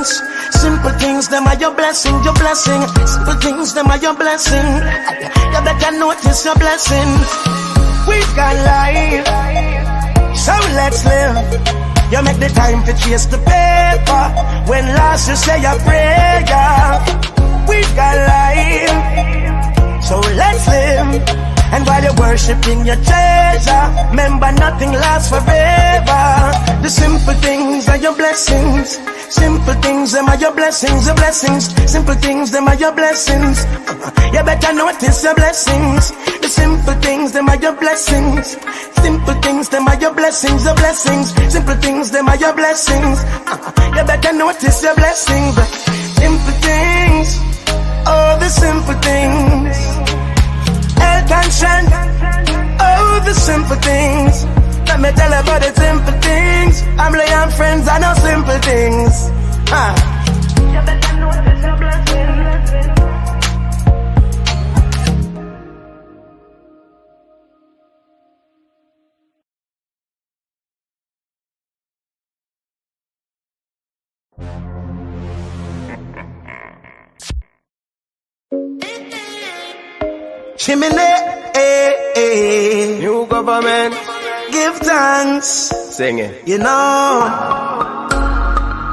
blessings. Simple things, them are your blessing, your blessing. Simple things, them are your blessing. You better notice your blessings. We've got life, so let's live. You make the time to chase the paper. When last you say a prayer. We've got life, so let's live. And while you're worshipping your treasure, remember nothing lasts forever. The simple things are your blessings. Simple things, them are your blessings, your blessings. Simple things, them are your blessings. You better notice your blessings. The simple things, them are your blessings. Simple things, them are your blessings, your blessings. Simple things, them are your blessings. You better notice your blessings. Simple things, oh the simple things. Health and strength, oh the simple things. Let me tell you about the simple things. I'm laying friends, I know simple things. You better notice your blessings. Chimney, new government, give thanks. Sing it. You know,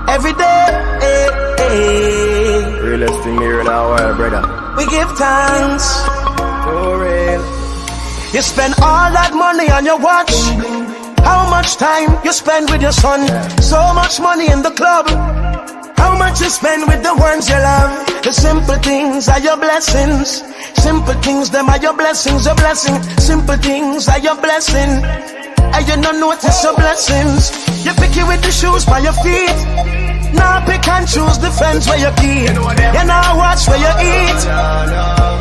every day, realest thing here in our world, brother. we give thanks. For real. You spend all that money on your watch. How much time you spend with your son? So much money in the club. How much you spend with the ones you love? The simple things are your blessings. Simple things, them are your blessings, your blessing. Simple things are your blessing. And you don't notice your blessings. You pick it with the shoes by your feet. Now pick and choose the friends where you keep. You now watch where you eat.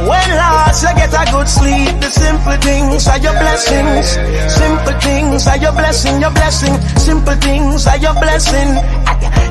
When last you get a good sleep. The simple things are your blessings. Simple things are your blessing, your blessing. Simple things are your blessing.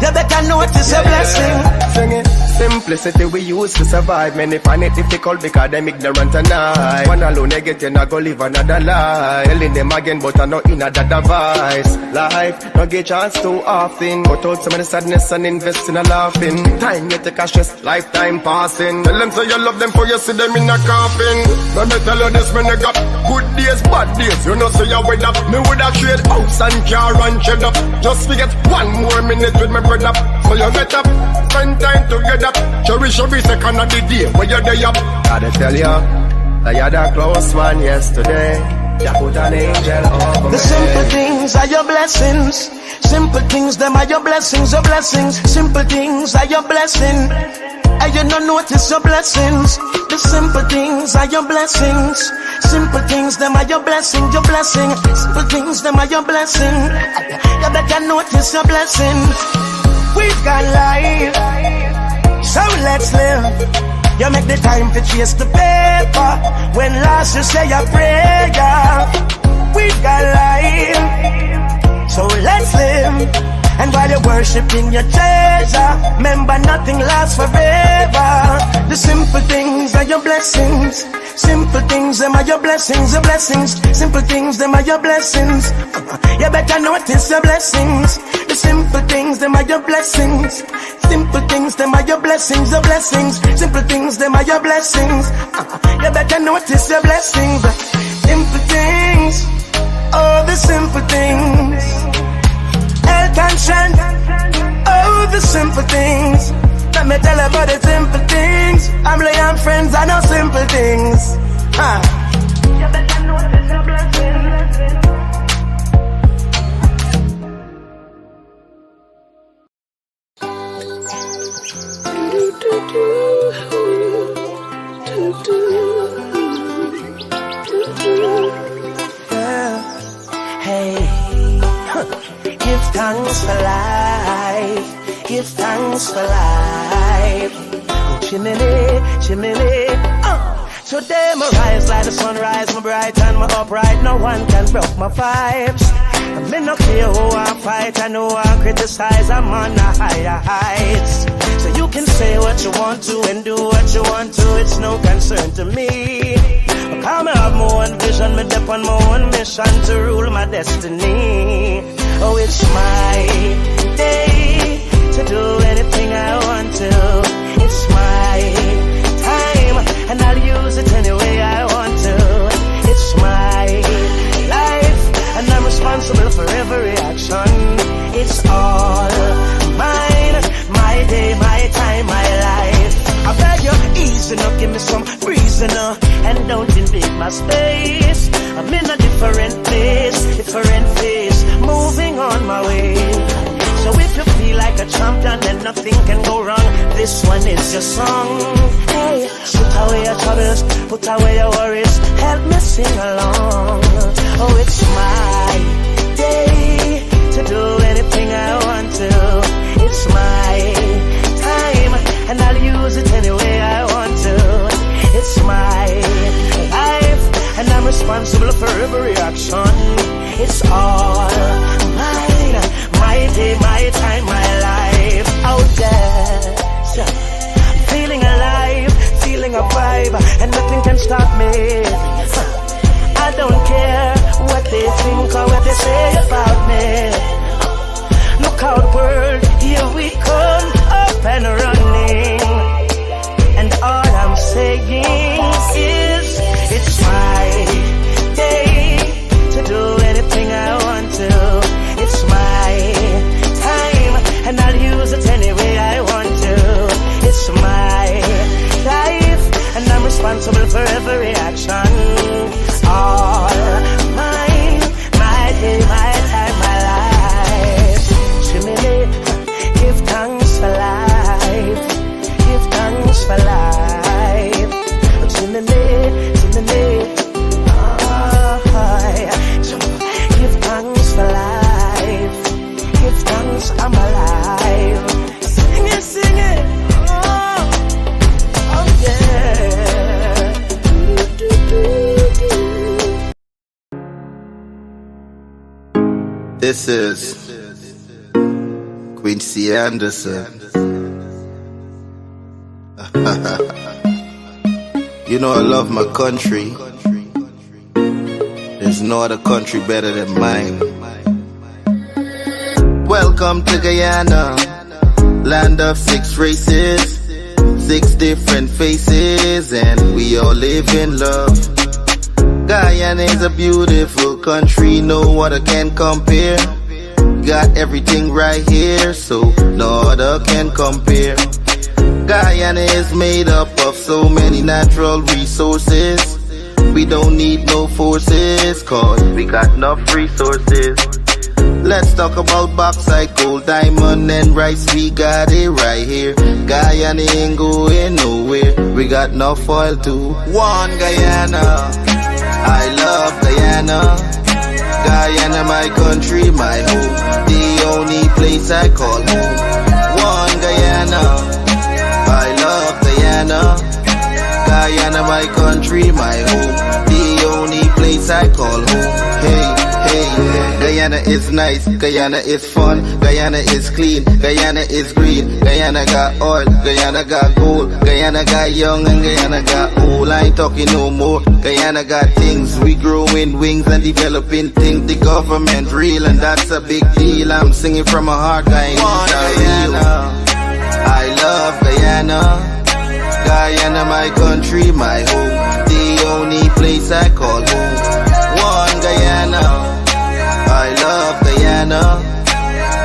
You better notice your blessing. Sing it. Simplicity we use to survive. Many find it difficult because them ignorant and I. One alone they get you not go live another life. Telling them again but I know in another device. Life don't get chance too often. Cut out some of the sadness and invest in a laughing. Time you take a stress, lifetime passing. Tell them say you love them for you see them in a coffin. Let me tell you this, when you got good days, bad days. You know say you weather. Me woulda trade house and car and cheddar. Just forget one more minute with my brother. So you get up, spend time together. Cherish every second of the day when you're there. Gotta tell you that you're the close one yesterday. You put an angel over the simple things are your blessings. Simple things, them are your blessings, your blessings. Simple things are your blessing. And you don't notice your blessings. The simple things are your blessings. Simple things, them are your blessing, your blessing. Simple things, them are your blessing. You better notice your blessing. We've got life, so let's live. You make the time to chase the paper. When last you say a prayer. We've got life, so let's live. And while you're worshipping your treasure, remember nothing lasts forever. The simple things are your blessings. Simple things, them are your blessings, your blessings. Simple things, them are your blessings. You better notice your blessings. The simple things, them are your blessings. Simple things, them are your blessings, your blessings. Simple things, them are your blessings. You better notice your blessings. Simple things, oh the simple things. Health and strength, oh the simple things. Let me tell you about the simple things. I'm laying friends, I know simple things. You better notice your blessings. Give thanks for life. Give thanks for life. Oh, chimney, chimney. Today my rise like the sunrise, my bright and my upright. No one can break my vibes. I'm in no care who I fight, I know I criticize. I'm on the higher heights. So you can say what you want to and do what you want to. It's no concern to me. Because I have my own vision, me dip on my own mission to rule my destiny. Oh, it's my day to do anything enough, give me some breeze enough. And don't invade my space. I'm in a different place, different phase, moving on my way. So if you feel like a champion, then nothing can go wrong. This one is your song. Hey, put away your troubles, put away your worries, help me sing along. Oh, it's my day to do anything I want to. It's my time, and I'll use it any way I want to. It's my life, and I'm responsible for every action. It's all mine, my day, my time, my life. Out there, I'm feeling alive, feeling a vibe, and nothing can stop me. I don't care what they think or what they say about me. Look out, world, here we come, up and running. And all I'm saying is, it's my day to do anything I want to. It's my time, and I'll use it any way I want to. It's my life, and I'm responsible for every action. All mine, my day, my time, my life. Shimmy, give thanks for life. Give thanks for life. Shimmy, give thanks for life. Give thanks, I'm alive. Sing it, sing it. Oh yeah. This is Queen C. Anderson. You know I love my country. There's no other country better than mine. Welcome to Guyana, land of 6 races, 6 different faces, and we all live in love. Guyana is a beautiful country, no other can compare. Got everything right here, so no other can compare. Guyana is made up of so many natural resources. We don't need no forces, cause we got enough resources. Let's talk about bauxite, gold, diamond, and rice. We got it right here. Guyana ain't going nowhere. We got enough oil too. One Guyana, I love Guyana. Guyana, my country, my home. The only place I call home. One Guyana, I love Guyana. Guyana, my country, my home. The only place I call home. Hey, hey, Guyana is nice, Guyana is fun, Guyana is clean, Guyana is green, Guyana got oil, Guyana got gold, Guyana got young and Guyana got old. I ain't talking no more. Guyana got things, we growing wings and developing things. The government real and that's a big deal. I'm singing from my heart, Guyana. I love Guyana. Guyana, my country, my home. The only place I call home. One Guyana, I love Guyana.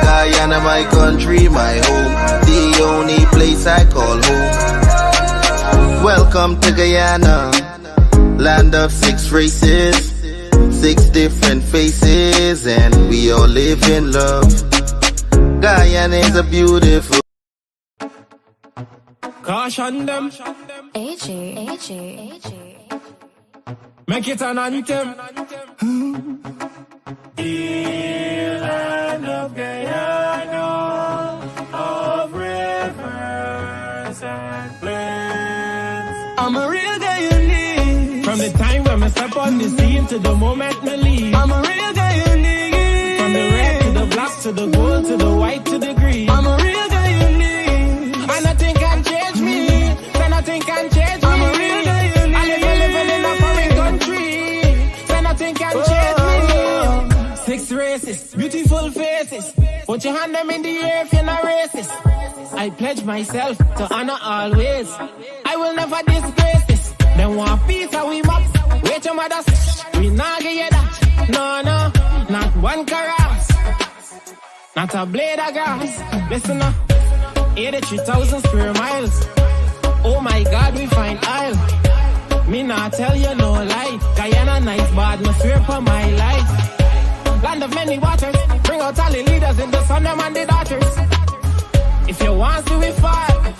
Guyana, my country, my home. The only place I call home. Welcome to Guyana, land of 6 races, 6 different faces, and we all live in love. Guyana is a beautiful. Caution them. AJ. Make it an anthem. The land of Guyana, of rivers and plains. I'm a real Guyanese. From the time when I step on the scene to the moment I leave. I'm a real Guyanese. From the red to the black to the gold to the white to the green. I'm a real Guyanese. And nothing can change me. So nothing can change me. I'm a real Guyanese. I live in a foreign country. So nothing can change me. 6 races, beautiful faces. Put your hand them in the air if you're not racist. I pledge myself to honor always. I will never disgrace this. Them want peace and we mop. Wait your mothers, we not get you that. No, not one caress. Not a blade of grass. Listen up, 83,000 square miles. Oh my God, we find oil. Me not tell you no lie. Guyana nice, but me swear for my life. Land of many waters, bring out all the leaders in the son them and the daughters. If you want to, we fight.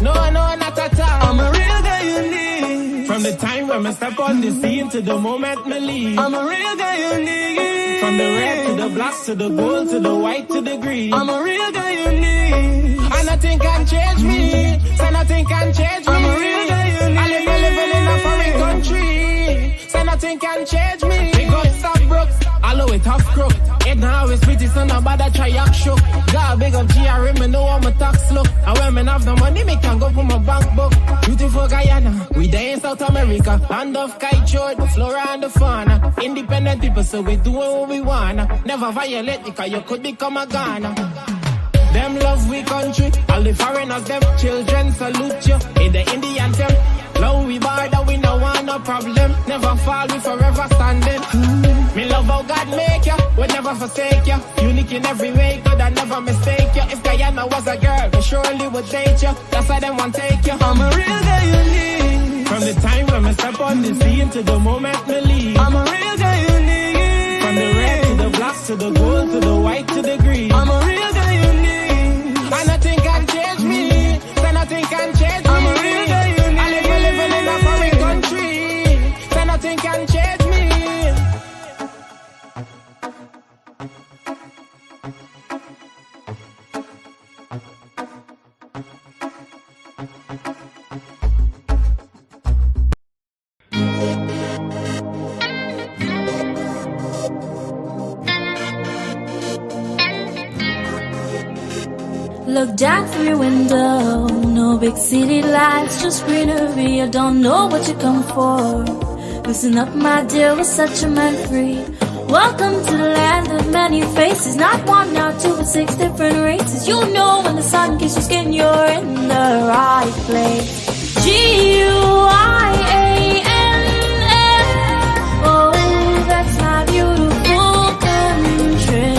No, not at all. I'm a real guy you need. From the time when I step on the scene to the moment me leave. I'm a real guy you need. From the red to the black to the gold to the white to the green. I'm a real guy you need. And nothing can change me. So nothing can change me. I'm a real guy you need. I live in a foreign country. So nothing can change me. We got stop broke. Allow it tough crook. It now is pretty so nobody try act shook. Got a big of GRM, me know how my tax look. And when me have the money, me can go for my bank book. Beautiful Guyana, we there in South America. Land of kite, the flora and the fauna. Independent people, so we doing what we wanna. Never violate because you could become a Ghana. Them love we country, all the foreigners, them children salute you. In the Indian temple, love we border, we no want no problem. Never fall, we forever standing. Me love how God make you, we never forsake you. Unique in every way, God I never mistake you. If Guyana was a girl, we surely would date you. That's why them want take you. I'm a real guy you need. From the time when I step on the scene to the moment me leave. I'm a real guy you need. From the red to the black to the gold to the white to the green. I'm a real guy you need. And nothing can change me. So nothing can change me. I'm a real guy you need. I live in a foreign country. So nothing can change me. Look down through your window, no big city lights, just greenery. I don't know what you come for. Listen up, my dear, we're such a man free. Welcome to the land of many faces, not one, not two, but 6 different races. You know when the sun kisses your skin, you're in the right place. G-U-I-A-N-A, oh, that's my beautiful country.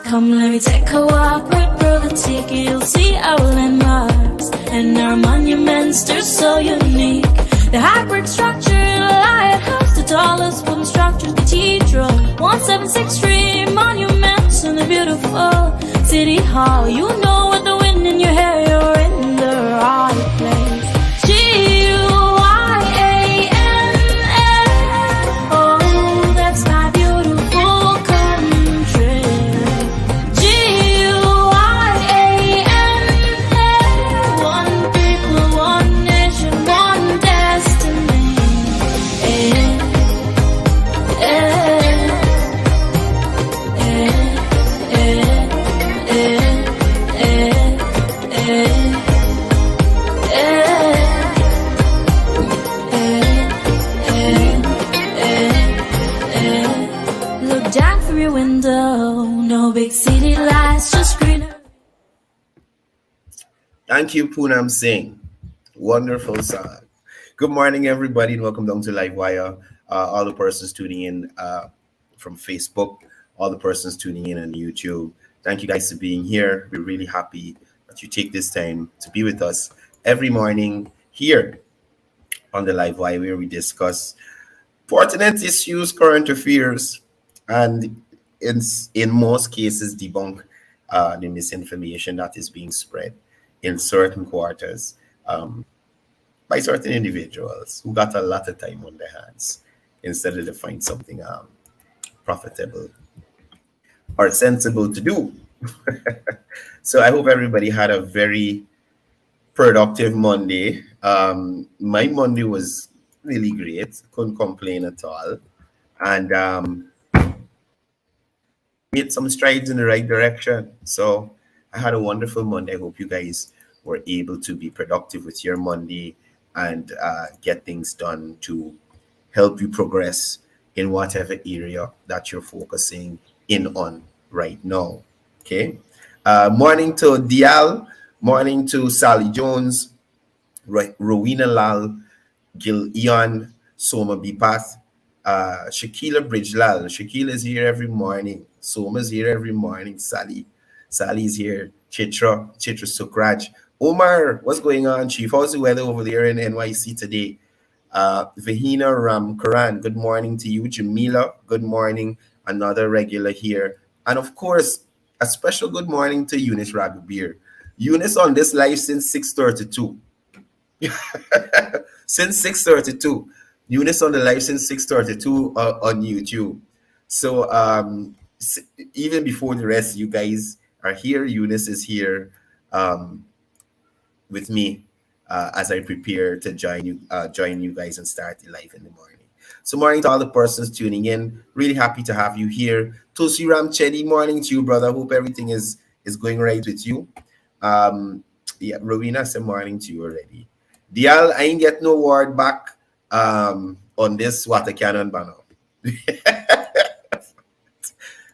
Come, let me take a walk right through the tiki. You'll see our landmarks and our monuments, they're so unique. The high brick structure, the lighthouse, the tallest wooden structure, cathedral, 176th Street, monuments, and the beautiful city hall. You know with the wind in your hair, you're in the right place. G-U-I-A-N-A, oh, that's my beautiful country. No big city lights, just greener. Thank you, Poonam Singh. Wonderful song. Good morning, everybody, and welcome down to Livewire. All the persons tuning in from Facebook, all the persons tuning in on YouTube. Thank you guys for being here. We're really happy that you take this time to be with us every morning here on the Livewire, where we discuss pertinent issues, current affairs, and in most cases debunk the misinformation that is being spread in certain quarters by certain individuals who got a lot of time on their hands instead of to find something profitable or sensible to do. So I hope everybody had a very productive Monday. My Monday was really great. Couldn't complain at all. And made some strides in the right direction. So I had a wonderful Monday. I hope you guys were able to be productive with your Monday and get things done to help you progress in whatever area that you're focusing in on right now. Okay. Morning to Dial, morning to Sally Jones, Rowena Lal, Gil Ian, Soma Bipath, Shakila Bridgelal. Shakila is here every morning. Soma's here every morning. Sally's here. Chitra Sukraj. Omar, what's going on, Chief? How's the weather over there in NYC today? Vahina Ram Karan, good morning to you. Jamila, good morning. Another regular here. And of course, a special good morning to Eunice Ragubir. Eunice on this live since 6:32. Since 6:32. Eunice on the live since 6:32 on YouTube. So even before the rest, you guys are here. Eunice is here with me as I prepare to join you guys and start the live in the morning. So morning to all the persons tuning in. Really happy to have you here. Tulsi Ram Chetty, morning to you, brother. Hope everything is going right with you. Yeah, Rowena said morning to you already. Dial, I ain't get no word back on this water cannon banner.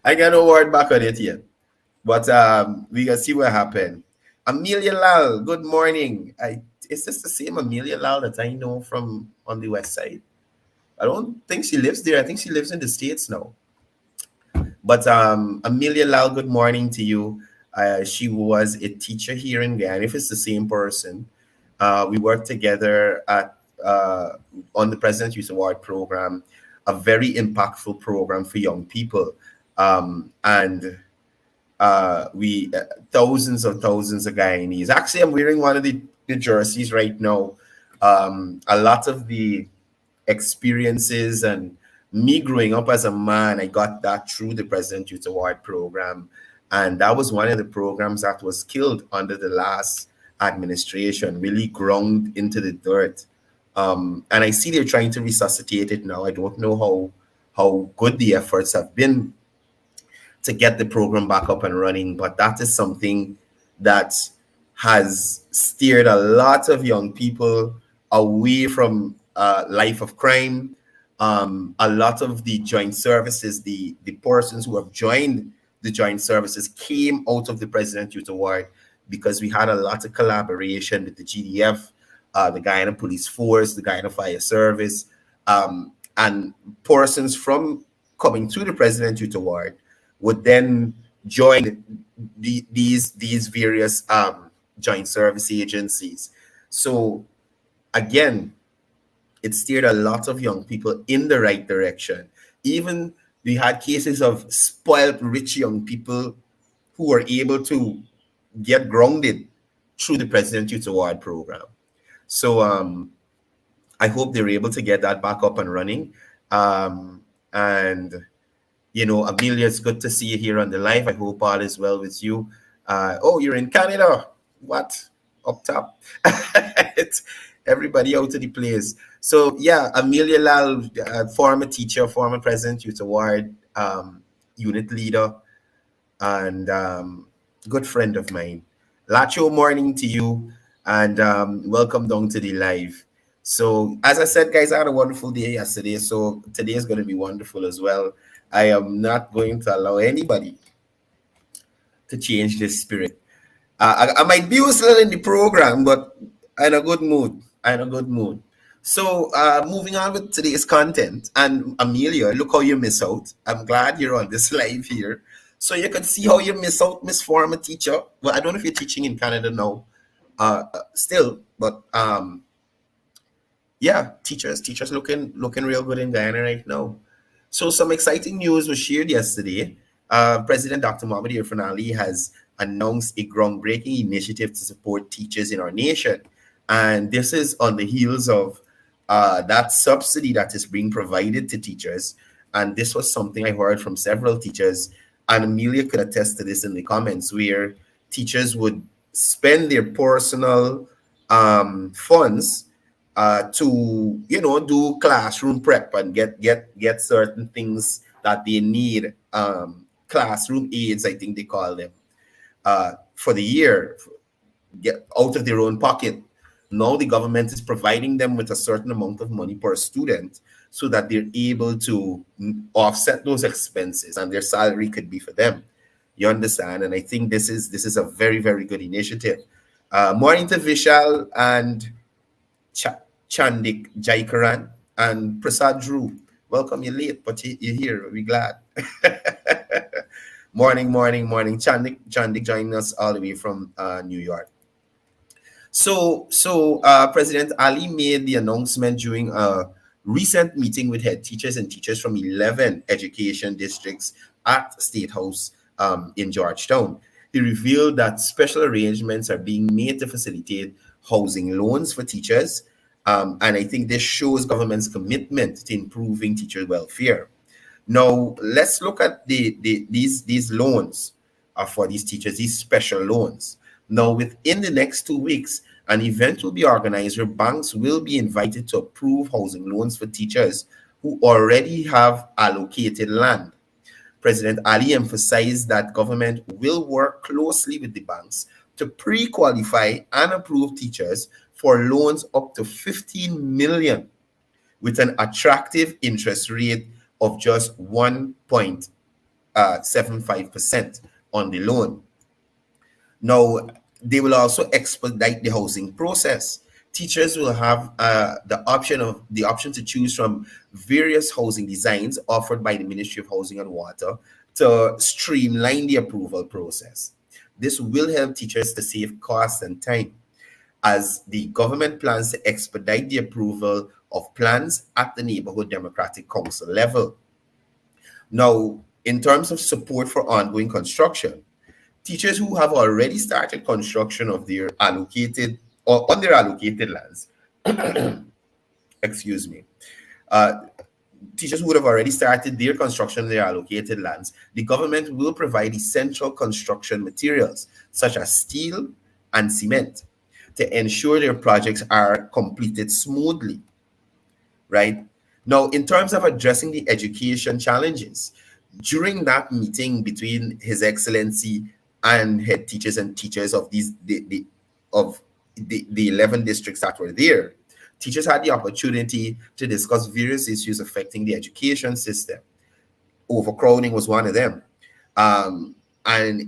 I got no word back on it yet. But we can see what happened. Amelia Lal, good morning. Is this the same Amelia Lal that I know from on the west side? I don't think she lives there. I think she lives in the States now. But Amelia Lal, good morning to you. She was a teacher here in Guyana. If it's the same person, we worked together at on the President Youth Award program, a very impactful program for young people. And we thousands of Guyanese. Actually, I'm wearing one of the jerseys right now. A lot of the experiences and me growing up as a man, I got that through the President Youth Award program. And that was one of the programs that was killed under the last administration, really ground into the dirt. And I see they're trying to resuscitate it now. I don't know how good the efforts have been to get the program back up and running, but that is something that has steered a lot of young people away from life of crime. A lot of the joint services, the persons who have joined the joint services came out of the President Youth Award because we had a lot of collaboration with the GDF, the Guyana Police Force, the Guyana Fire Service, and persons from coming to the President Youth Award would then join these various joint service agencies. So again, it steered a lot of young people in the right direction. Even we had cases of spoiled rich young people who were able to get grounded through the President Youth Award program. So I hope they're able to get that back up and running. And you know, Amelia, it's good to see you here on the live. I hope all is well with you. Oh, you're in Canada. What? Up top. It's everybody out of the place. So yeah, Amelia Lal, former teacher, former President Youth Award unit leader, and good friend of mine. Lacho, morning to you, and welcome down to the live. So as I said, guys, I had a wonderful day yesterday, so today is going to be wonderful as well. I am not going to allow anybody to change this spirit. I might be still in the program, but I'm in a good mood. So moving on with today's content. And Amelia, look how you miss out. I'm glad you're on this live here. So you can see how you miss out, Miss Former Teacher. Well, I don't know if you're teaching in Canada now still, but yeah, teachers looking real good in Guyana right now. So some exciting news was shared yesterday. President Dr. 𝒊𝒏𝒇𝒓𝒊𝒈𝒂𝒊𝒏𝒈𝒄𝒍𝒂𝒊𝒎 has announced a groundbreaking initiative to support teachers in our nation. And this is on the heels of that subsidy that is being provided to teachers. And this was something I heard from several teachers. And Amelia could attest to this in the comments, where teachers would spend their personal funds to, you know, do classroom prep and get certain things that they need, classroom aids, I think they call them, for the year. get out of their own pocket. Now the government is providing them with a certain amount of money per student so that they're able to offset those expenses and their salary could be for them. You understand? And I think this is a very, very good initiative. Morning to Vishal and Chandik Jaikaran and Prasad Drew. Welcome, you're late, but you're here. We're glad. Morning. Chandik joining us all the way from New York. So President Ali made the announcement during a recent meeting with head teachers and teachers from 11 education districts at State House in Georgetown. He revealed that special arrangements are being made to facilitate housing loans for teachers. And I think this shows government's commitment to improving teacher welfare. Now, let's look at these loans for these teachers, these special loans. Now, within the next 2 weeks, an event will be organized where banks will be invited to approve housing loans for teachers who already have allocated land. President Ali emphasized that government will work closely with the banks to pre-qualify and approve teachers for loans up to 15 million with an attractive interest rate of just 1.75% on the loan. Now, they will also expedite the housing process. Teachers will have the option to choose from various housing designs offered by the Ministry of Housing and Water to streamline the approval process. This will help teachers to save costs and time, as the government plans to expedite the approval of plans at the Neighborhood Democratic Council level. Now, in terms of support for ongoing construction, teachers who have already started construction of their allocated or on their allocated lands, excuse me, teachers who would have already started their construction on their allocated lands, the government will provide essential construction materials such as steel and cement to ensure their projects are completed smoothly, right? Now, in terms of addressing the education challenges, during that meeting between His Excellency and head teachers and teachers of the 11 districts that were there, teachers had the opportunity to discuss various issues affecting the education system. Overcrowding was one of them. And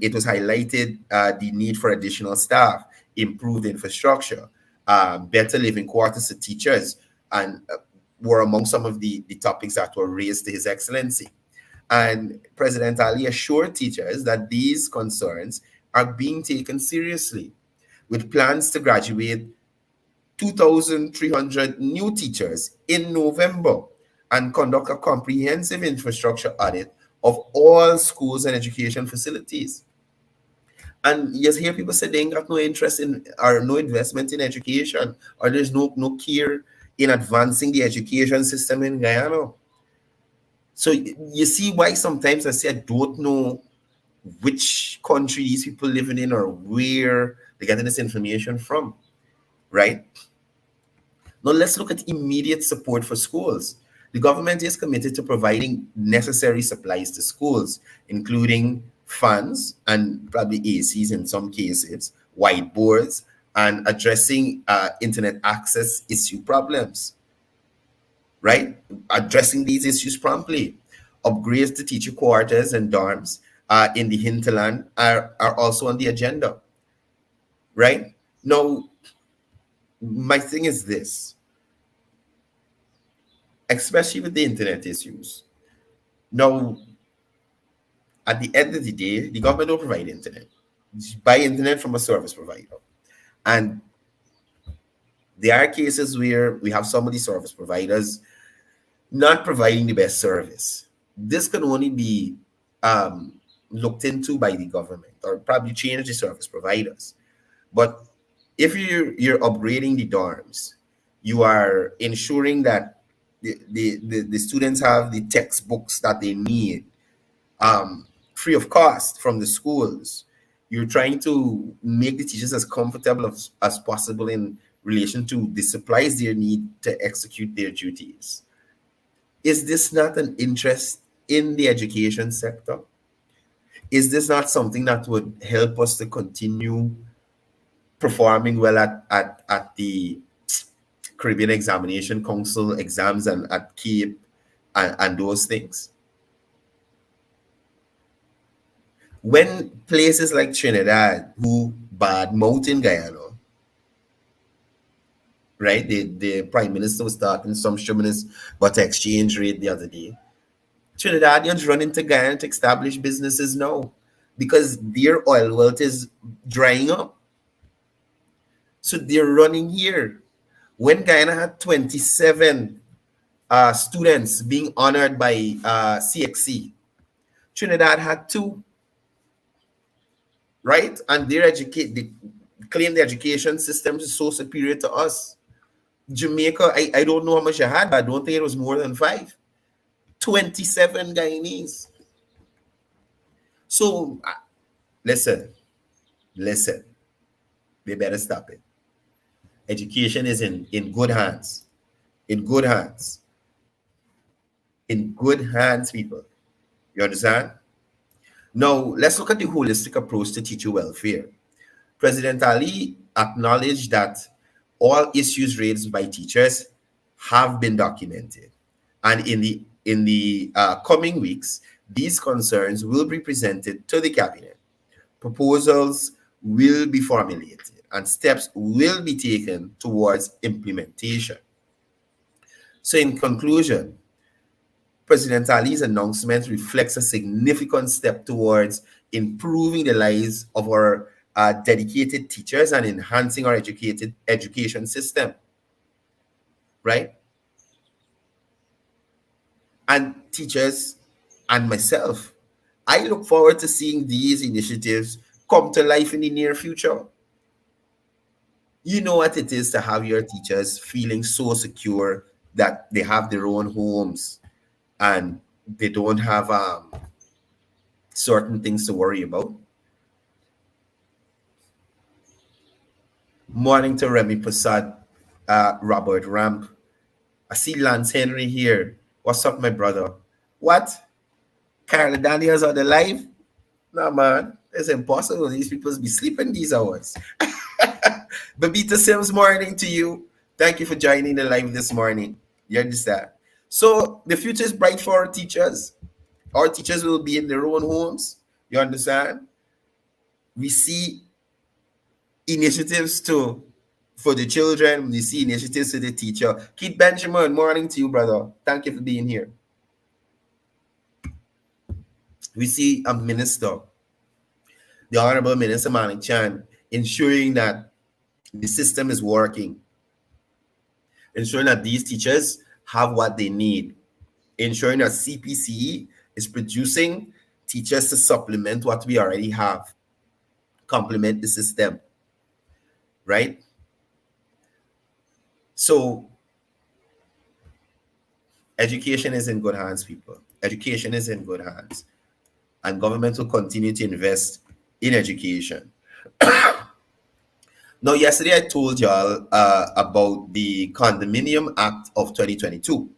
it was highlighted the need for additional staff, improved infrastructure, better living quarters for teachers, and were among some of the topics that were raised to His Excellency. And President Ali assured teachers that these concerns are being taken seriously, with plans to graduate 2,300 new teachers in November and conduct a comprehensive infrastructure audit of all schools and education facilities. And you hear people say they ain't got no interest in or no investment in education, or there's no care in advancing the education system in Guyana. So you see why sometimes I say I don't know which country these people living in or where they're getting this information from, right? Now let's look at immediate support for schools. The government is committed to providing necessary supplies to schools, including fans and probably ACs in some cases, whiteboards, and addressing internet access issue problems, right? Addressing these issues promptly. Upgrades to teacher quarters and dorms in the hinterland are also on the agenda, right? Now, my thing is this, especially with the internet issues. Now, at the end of the day, the government will provide internet. You buy internet from a service provider. And there are cases where we have some of the service providers not providing the best service. This can only be looked into by the government, or probably change the service providers. But if you're upgrading the dorms, you are ensuring that the students have the textbooks that they need free of cost from the schools. You're trying to make the teachers as comfortable as possible in relation to the supplies they need to execute their duties. Is this not an interest in the education sector? Is this not something that would help us to continue performing well at the Caribbean Examination Council exams and at CAPE and those things. When places like Trinidad, who bad mouthing Guyana, right? The Prime Minister was talking some shuminess about the exchange rate the other day. Trinidadians run into Guyana to establish businesses now because their oil wealth is drying up. So they're running here. When Guyana had 27 students being honored by CXC, Trinidad had 2, right? And they claim the education system is so superior to us. Jamaica, I don't know how much I had, but I don't think it was more than 5. 27 Guyanese. So listen, they better stop it. Education is in good hands. In good hands. In good hands, people. You understand? Now, let's look at the holistic approach to teacher welfare. President Ali acknowledged that all issues raised by teachers have been documented. And in the coming weeks, these concerns will be presented to the cabinet. Proposals will be formulated and steps will be taken towards implementation. So in conclusion, President Ali's announcement reflects a significant step towards improving the lives of our dedicated teachers and enhancing our education system, right? And teachers and myself, I look forward to seeing these initiatives come to life in the near future. You know what it is to have your teachers feeling so secure that they have their own homes and they don't have certain things to worry about. Morning to Remy Prasad, Robert Ramp. I see Lance Henry here. What's up, my brother? What? Carla Daniels on the live? No, man. It's impossible. These people be sleeping these hours. Babita Sims, morning to you. Thank you for joining the live this morning. You understand? So the future is bright for our teachers. Our teachers will be in their own homes. You understand? We see initiatives for the children. We see initiatives to the teacher. Keith Benjamin, morning to you, brother. Thank you for being here. We see a minister, the Honorable Minister Malik Chan, ensuring that the system is working, ensuring that these teachers have what they need, ensuring that CPCE is producing teachers to supplement what we already have, complement the system, right? So education is in good hands, people. Education is in good hands. And government will continue to invest in education. Now, yesterday I told y'all about the Condominium Act of 2022.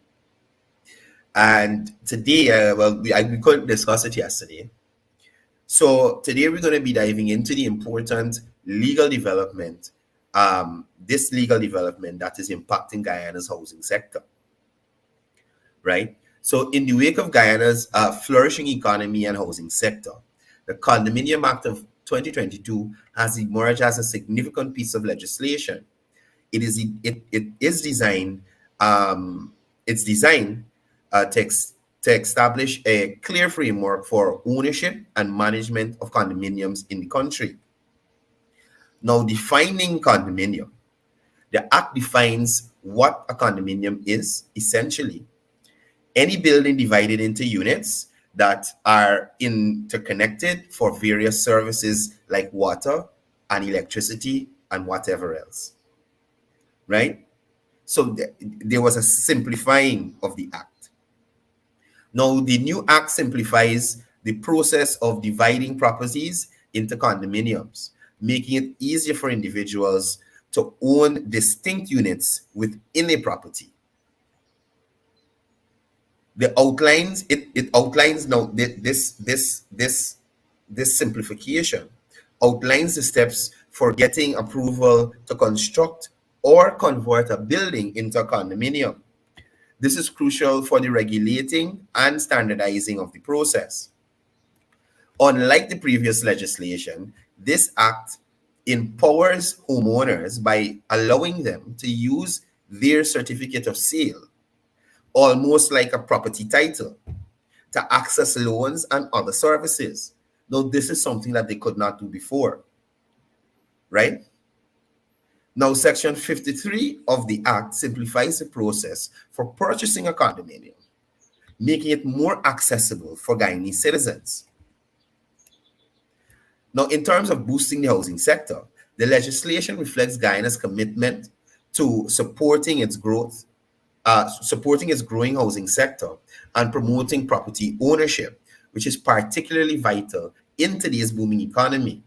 And today, we couldn't discuss it yesterday. So today we're going to be diving into the important legal development, this legal development that is impacting Guyana's housing sector, right? So in the wake of Guyana's flourishing economy and housing sector, the Condominium Act of 2022 has emerged as a significant piece of legislation. It is designed to establish a clear framework for ownership and management of condominiums in the country. Now, defining condominium, the Act defines what a condominium is, essentially. Any building divided into units that are interconnected for various services like water and electricity and whatever else, right? So there was a simplifying of the Act. Now, the new Act simplifies the process of dividing properties into condominiums, making it easier for individuals to own distinct units within a property. It outlines now this simplification outlines the steps for getting approval to construct or convert a building into a condominium. This is crucial for the regulating and standardizing of the process. Unlike the previous legislation, this act empowers homeowners by allowing them to use their certificate of sale, almost like a property title, to access loans and other services. Now, this is something that they could not do before, right? Now, Section 53 of the Act simplifies the process for purchasing a condominium, making it more accessible for Guyanese citizens. Now, in terms of boosting the housing sector, the legislation reflects Guyana's commitment to supporting its growth, supporting its growing housing sector and promoting property ownership, which is particularly vital in today's booming economy.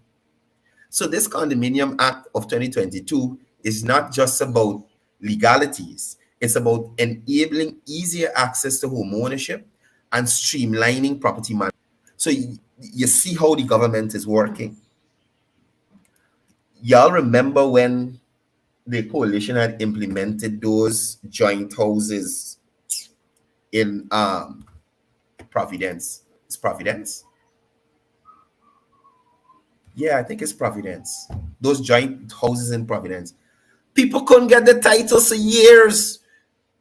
So this Condominium Act of 2022 is not just about legalities. It's about enabling easier access to home ownership and streamlining property management. So you see how the government is working. Y'all remember when the coalition had implemented those joint houses in Providence? It's Providence? Yeah, I think it's Providence. Those joint houses in Providence. People couldn't get the titles for years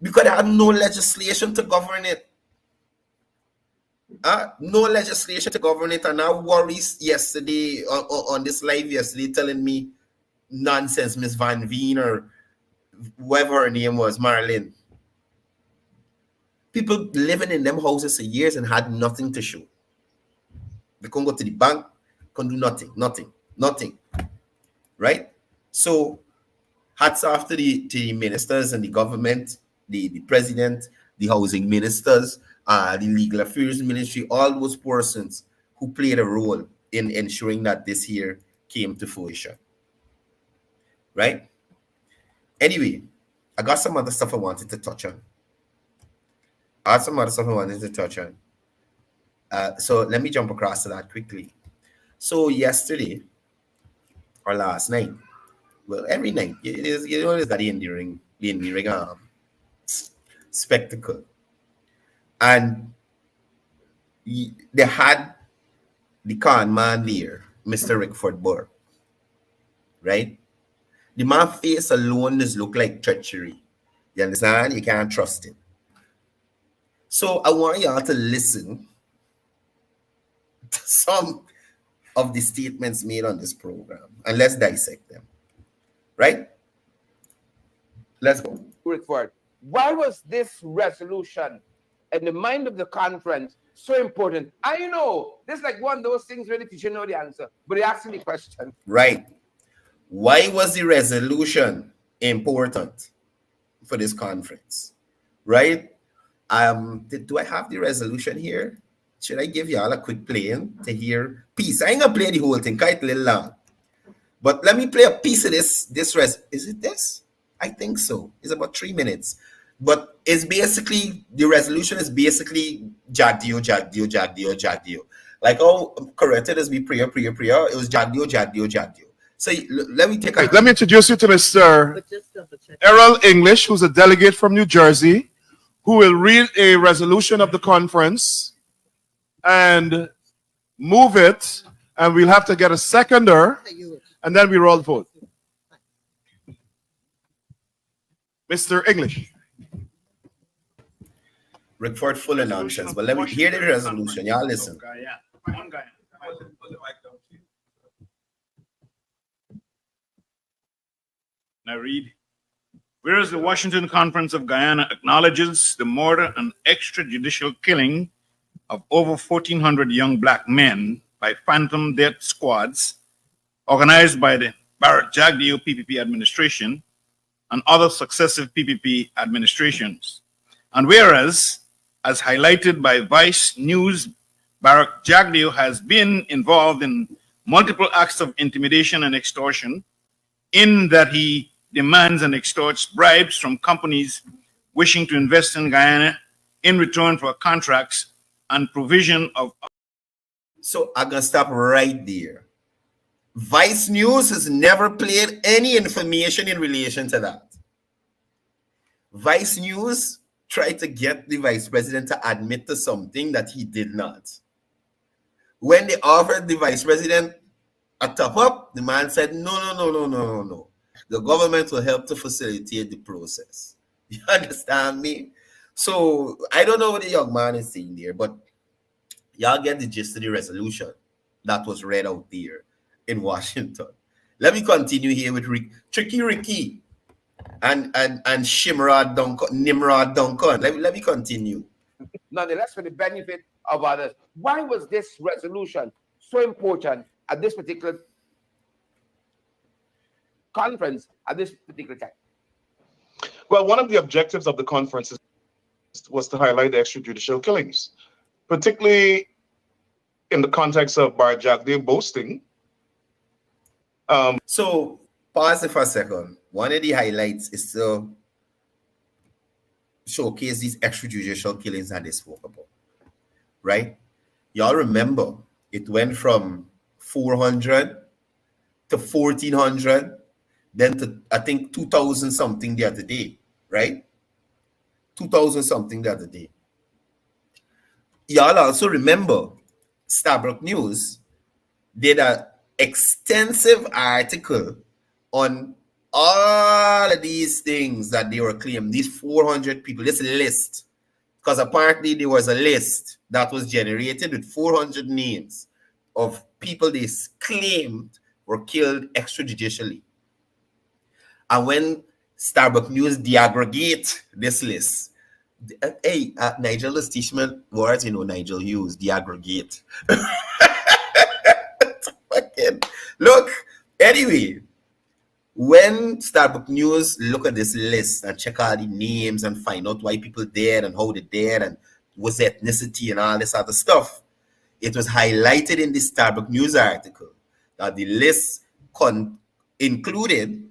because they had no legislation to govern it. No legislation to govern it. And I worries yesterday on this live yesterday telling me nonsense, Miss Van Veen or whoever her name was, Marilyn. People living in them houses for years and had nothing to show. They couldn't go to the bank, couldn't do nothing, right? So hats off to the ministers and the government, the president, the housing ministers, the legal affairs ministry, all those persons who played a role in ensuring that this here came to fruition, right? Anyway, I got some other stuff I wanted to touch on. So let me jump across to that quickly. So yesterday or last night, well, every night, you know, it's got the enduring spectacle. And they had the con man there, Mr. Rickford Burr, right? The man's face alone just look like treachery. You understand? You can't trust him. So I want y'all to listen to some of the statements made on this program, and let's dissect them, right? Let's go. Rickford, why was this resolution in the mind of the conference so important? I know this is like one of those things where the teacher know the answer, but they asking the question. Right. Why was the resolution important for this conference? Right? Do I have the resolution here? Should I give y'all a quick playing to hear piece? I ain't gonna play the whole thing, quite a little long. But let me play a piece of this. Is it this? I think so. It's about 3 minutes. But it's basically, the resolution is basically Jagdio. Like, oh, corrected as be prayer. It was Jagdio. So let me take a... Let me introduce you to Mr. Errol English, who's a delegate from New Jersey, who will read a resolution of the conference and move it, and we'll have to get a seconder, and then we roll the vote. Mr. English. Rickford full of nonsense, but let me hear the resolution. Y'all listen. I read, whereas the Washington Conference of Guyana acknowledges the murder and extrajudicial killing of over 1,400 young black men by phantom death squads organized by the Barrett Jagdeo PPP administration and other successive PPP administrations. And whereas, as highlighted by Vice News, Barrett Jagdeo has been involved in multiple acts of intimidation and extortion, in that he demands and extorts bribes from companies wishing to invest in Guyana in return for contracts and provision of... So I'm going to stop right there. Vice News has never played any information in relation to that. Vice News tried to get the vice president to admit to something that he did not. When they offered the vice president a top up, the man said, no. The government will help to facilitate the process. You understand me? So I don't know what the young man is saying there, but y'all get the gist of the resolution that was read out there in Washington. Let me continue here with Tricky Ricky and Nimrod Duncan. Let me continue. Nonetheless, for the benefit of others, why was this resolution so important at this particular conference at this particular time? Well, one of the objectives of the conference was to highlight the extrajudicial killings, particularly in the context of 𝒏𝒔𝒊𝒎 boasting. So pause it for a second. One of the highlights is to showcase these extrajudicial killings that they spoke about, right? Y'all remember it went from 400 to 1,400, then to I think 2,000 something the other day, right? 2,000 something the other day. Y'all also remember Starbuck News did an extensive article on all of these things that they were claiming, these 400 people, this list, because apparently there was a list that was generated with 400 names of people they claimed were killed extrajudicially. And when Starbuck News deaggregate this list, hey, Nigel is teaching me words, Nigel Hughes, deaggregate. Look, anyway, when Starbuck News look at this list and check all the names and find out why people dead and how they dead and what's ethnicity and all this other stuff, it was highlighted in the Starbuck News article that the list included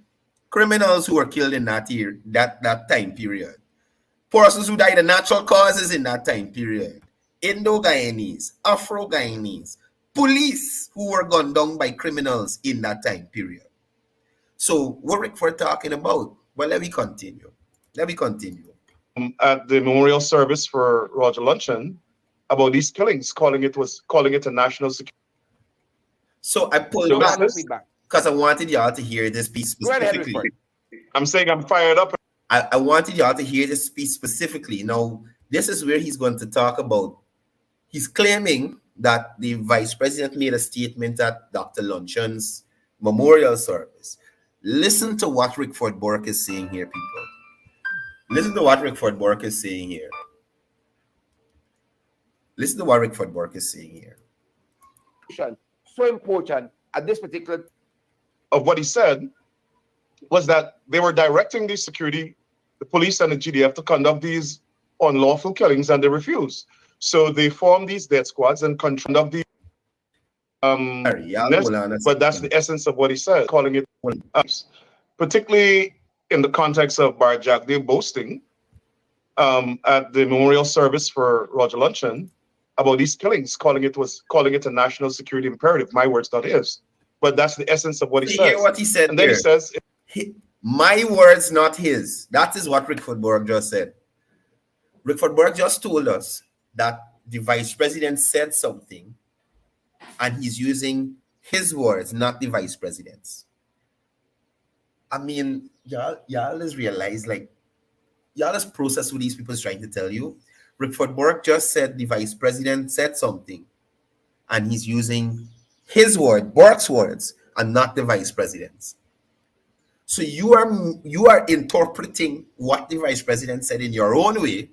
criminals who were killed in that year, that time period, persons who died of natural causes in that time period, Indo-Guyanese, Afro-Guyanese, police who were gunned down by criminals in that time period. So what Rickford talking about? Well, let me continue. At the memorial service for Roger Luncheon about these killings, calling it a national security. So I pulled back because I wanted y'all to hear this piece specifically. Go ahead, I'm saying I'm fired up. I wanted y'all to hear this piece specifically. Now, this is where he's going to talk about. He's claiming that the vice president made a statement at Dr. Luncheon's memorial service. Listen to what Rickford Burke is saying here, people. Listen to what Rickford Burke is saying here. So important at this particular. Of what he said was that they were directing the security, the police and the GDF to conduct these unlawful killings, and they refused. So they formed these death squads and conduct the. But that's the essence of what he said, calling it, particularly in the context of 𝒏𝒔𝒊𝒎 boasting at the memorial service for Roger Luncheon about these killings, calling it a national security imperative. My words, not his. But that's the essence of what he says. Hear what he said. And then he says, my words, not his. That is what Rickford Burke just said. Rickford Burke just told us that the vice president said something and he's using his words, not the vice president's. I mean, y'all just realize, like, y'all just process what these people is trying to tell you. Rickford Burke just said the vice president said something and he's using his word, Burke's words, and not the vice president's. So you are interpreting what the vice president said in your own way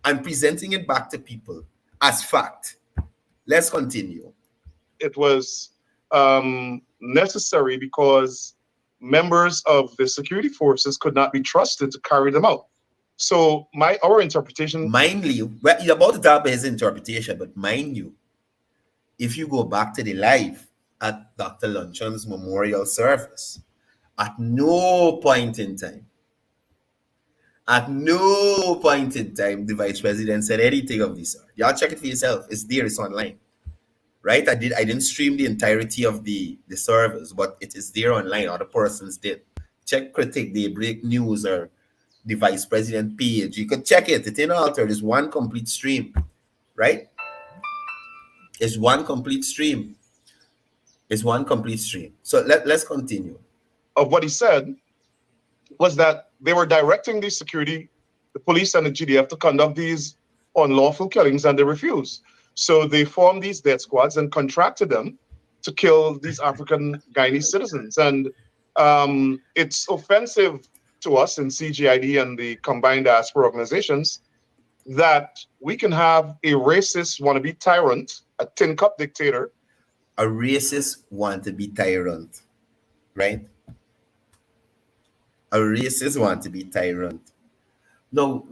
and presenting it back to people as fact. Let's continue. It was necessary because members of the security forces could not be trusted to carry them out. So our interpretation. Mind you, well, you're about to talk about his interpretation, but mind you, if you go back to the live at Dr. Luncheon's memorial service, at no point in time, the vice president said anything of this sort. Y'all check it for yourself. It's there, it's online. right? I didn't stream the entirety of the servers, but it is there online. Other persons did. Check Critic, they break news, or the vice president page. You could check it. It's in altered. It's one complete stream, right? It's one complete stream. It's one complete stream. So let's continue. Of what he said was that they were directing the security, the police and the GDF to conduct these unlawful killings, and they refused. So they formed these death squads and contracted them to kill these African Guyanese citizens. And it's offensive to us in CGID and the combined diaspora organizations that we can have a racist wannabe tyrant, a tin cup dictator. A racist wannabe tyrant, right? A racist wannabe tyrant. No,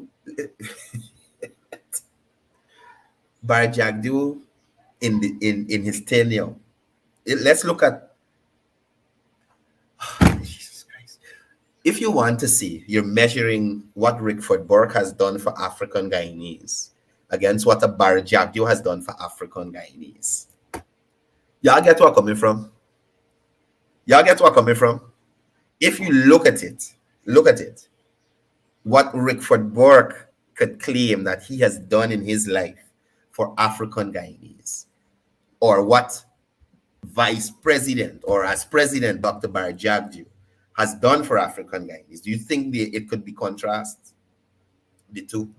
𝒊𝒏𝒂𝒊𝒎 in his tenure. Let's look at Jesus Christ. If you want to see, you're measuring what Rickford Burke has done for African Guyanese against what a 𝒊𝒏𝒂𝒊𝒎 has done for African Guyanese. Y'all get where I'm coming from? Y'all get where I'm coming from? If you look at it, what Rickford Burke could claim that he has done in his life for African Guyanese, or what Vice President or as President Dr. 𝒊𝒏𝒂𝒊𝒎 has done for African Guyanese, do you think it could be contrast the two?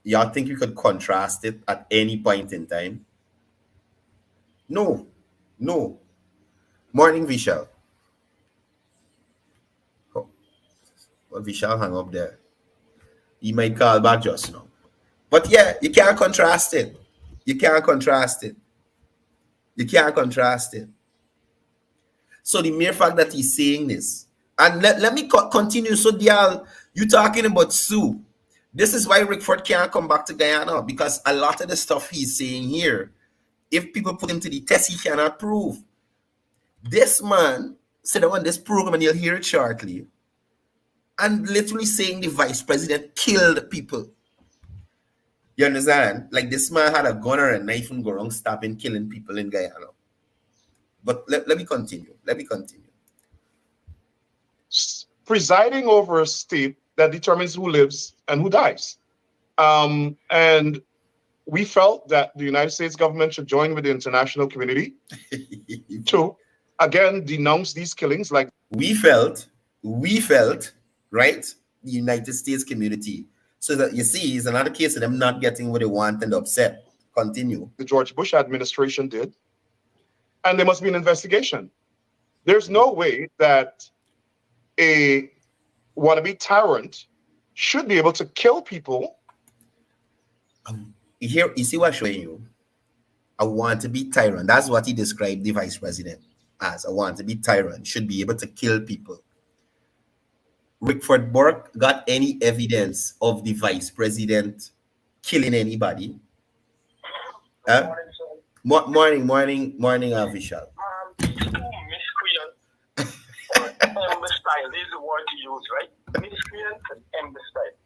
Y'all think you could contrast it at any point in time? No. Morning, Vishal. Oh, well, Vishal hung up there. He might call back just now. But yeah, you can't contrast it. You can't contrast it. So the mere fact that he's saying this, and let me continue. So y'all, you talking about Sue. This is why Rickford can't come back to Guyana, because a lot of the stuff he's saying here, if people put him to the test, he cannot prove. This man said on this program, and you'll hear it shortly, and literally saying the vice president killed people. You understand? Like, this man had a gun or a knife and go around stabbing, killing people in Guyana. But let me continue. Presiding over a state that determines who lives and who dies. And we felt that the United States government should join with the international community to, again, denounce these killings. Like we felt, right? The United States community. So that, you see, it's another case of them not getting what they want and upset. Continue. The George Bush administration did. And there must be an investigation. There's no way that a wannabe tyrant should be able to kill people. Here, you see what I'm showing you? A wannabe tyrant. That's what he described the vice president as. A wannabe tyrant should be able to kill people. Rickford Burke got any evidence of the vice president killing anybody? Morning, Vishal. Miscreant or imbecile is the word to use, right? Miscreant and imbecile.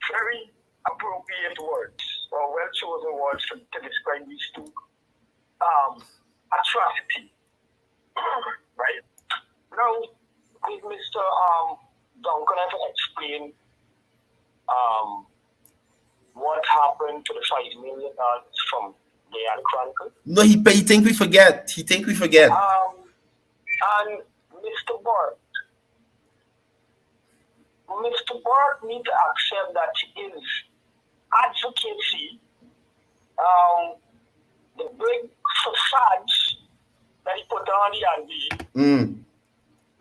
Very appropriate words, or well chosen words to describe these two atrocities, right? Now, did Mr. Duncan have to explain what happened to the $5 million from the Chronicle? No, he think we forget. And Mr. Burke need to accept that his advocacy, the big facades that he put on the RV,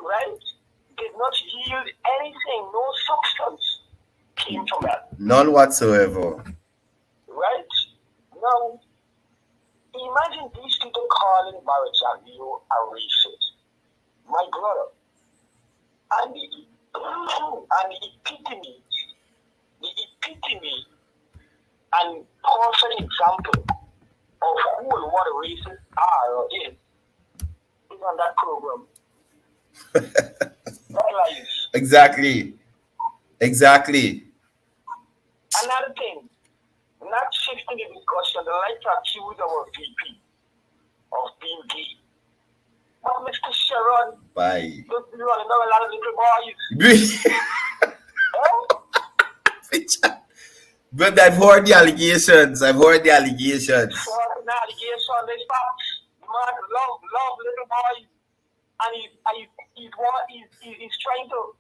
right, did not yield anything. No substance came from that. None whatsoever. Right? Now, imagine these people calling 𝒊𝒏𝒂𝒊𝒎 a racist. My brother. And the epitome and perfect example of who and what a racist are or is on that program. Exactly. Another thing, not 6 listen to the discussion, they like to accuse our VP of being gay. But Mr. Sharon, Bye. don't you know a lot of little boys? But I've heard the allegations. I've heard the allegations. So an allegation, they stop. The man love little boys, and he's trying to,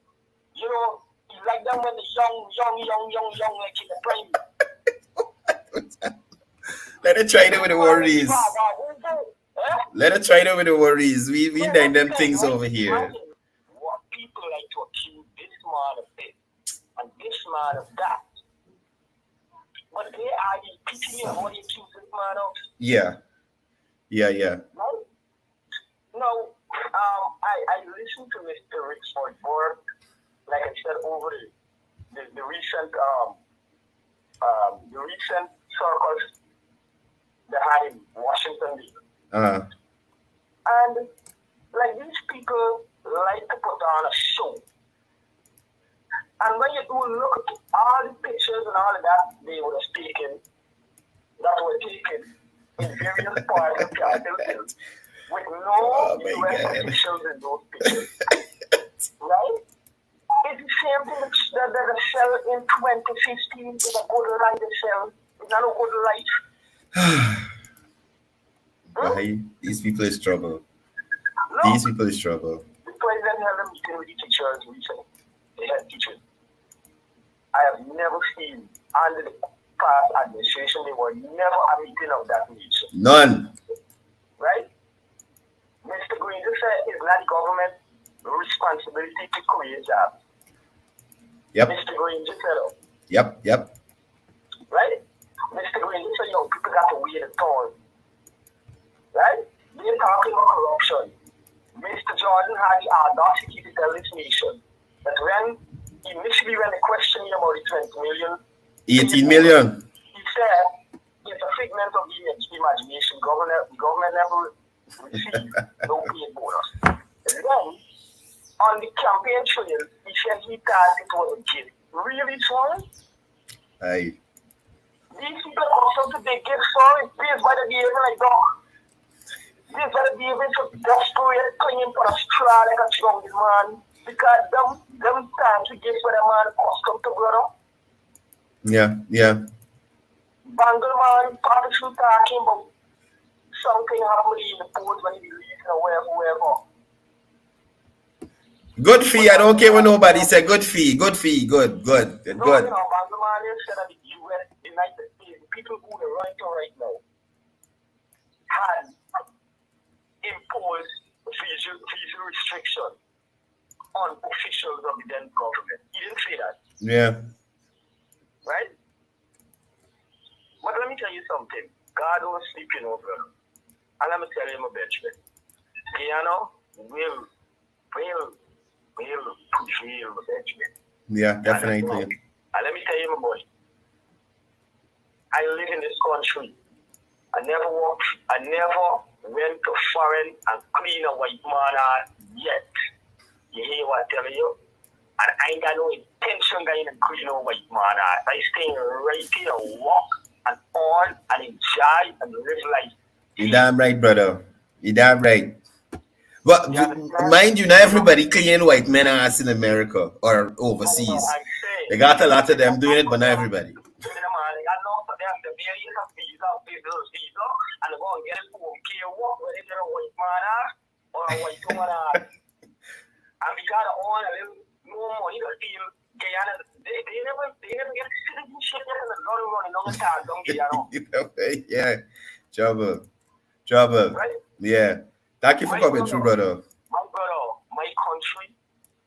you know, he's like them when the young, like in the prime. Let her try it with the worries. Let her try it with the worries. We done them things over here. What people like to accuse this man of this and this man of that. But they are the people who accuse this man of. Yeah. Right? No, I listened to Mr. 𝒊𝒏𝒂𝒊𝒆𝒏, like I said, over the recent circles they had in Washington, D.C. And like these people like to put on a show. And when you do look at all the pictures and all of that they were taken in various parts of Capitol Hill with no U.S. officials in those pictures. Right? It's the same thing that they sell in 2015 is a good life they sell. It's not a good life. These people is trouble. No. These people is trouble. The president held a meeting with the teachers recently. They had teachers. I have never seen under the past administration there were never a meeting of that nature. None. Right? Mr. Granger said it's not the government's responsibility to create jobs. Yep. Mr. Granger said that. Yep. Right? Mr. Granger said, people got to wear the thorn. Right? They're talking about corruption. Mr. Jordan had the audacity to tell this nation that when the question about the 20 million, 18 million. He said it's a figment of the imagination. Government never received no paid bonus. And then on the campaign trail, he said he thought it was a gift. Really, son? Aye. These people also to big gifts, sorry, based by the behavior like dog. These are the behavior so desperate, clinging for a straw like a drunk man. Because them times we give for the man custom to brother. Yeah. Bangle man, probably should talking about something happening in the port when he released or wherever. Good fee. I don't care what nobody said. Good fee. Good. No, Bangle man said that the U.S., the United States, the people who are right now, had imposed visa restriction on officials of the then government. He didn't say that. Yeah. Right? But let me tell you something. God was sleeping over. And I'm going to tell you my benchmark. Guyana will prevail my benchmark. Yeah, definitely. And let me tell you, my boy. I live in this country. I never went to foreign and clean a white man yet. You hear what I'm telling you? And I ain't got no intention going to clean a white man. I stay right here and walk and on and enjoy and live life. You're damn right, brother. You're damn right. But mind you, not everybody clean white men ass in America or overseas. They got a lot of them doing it, but not everybody. And go and get a home care walk where they get a white man or a white woman. And because of all a little more money to feel Guyana, they never get citizenship yet and they're running on the town, don't Guyana. Yeah. Trouble. Right? Yeah. Thank you for coming through, brother. My brother, my country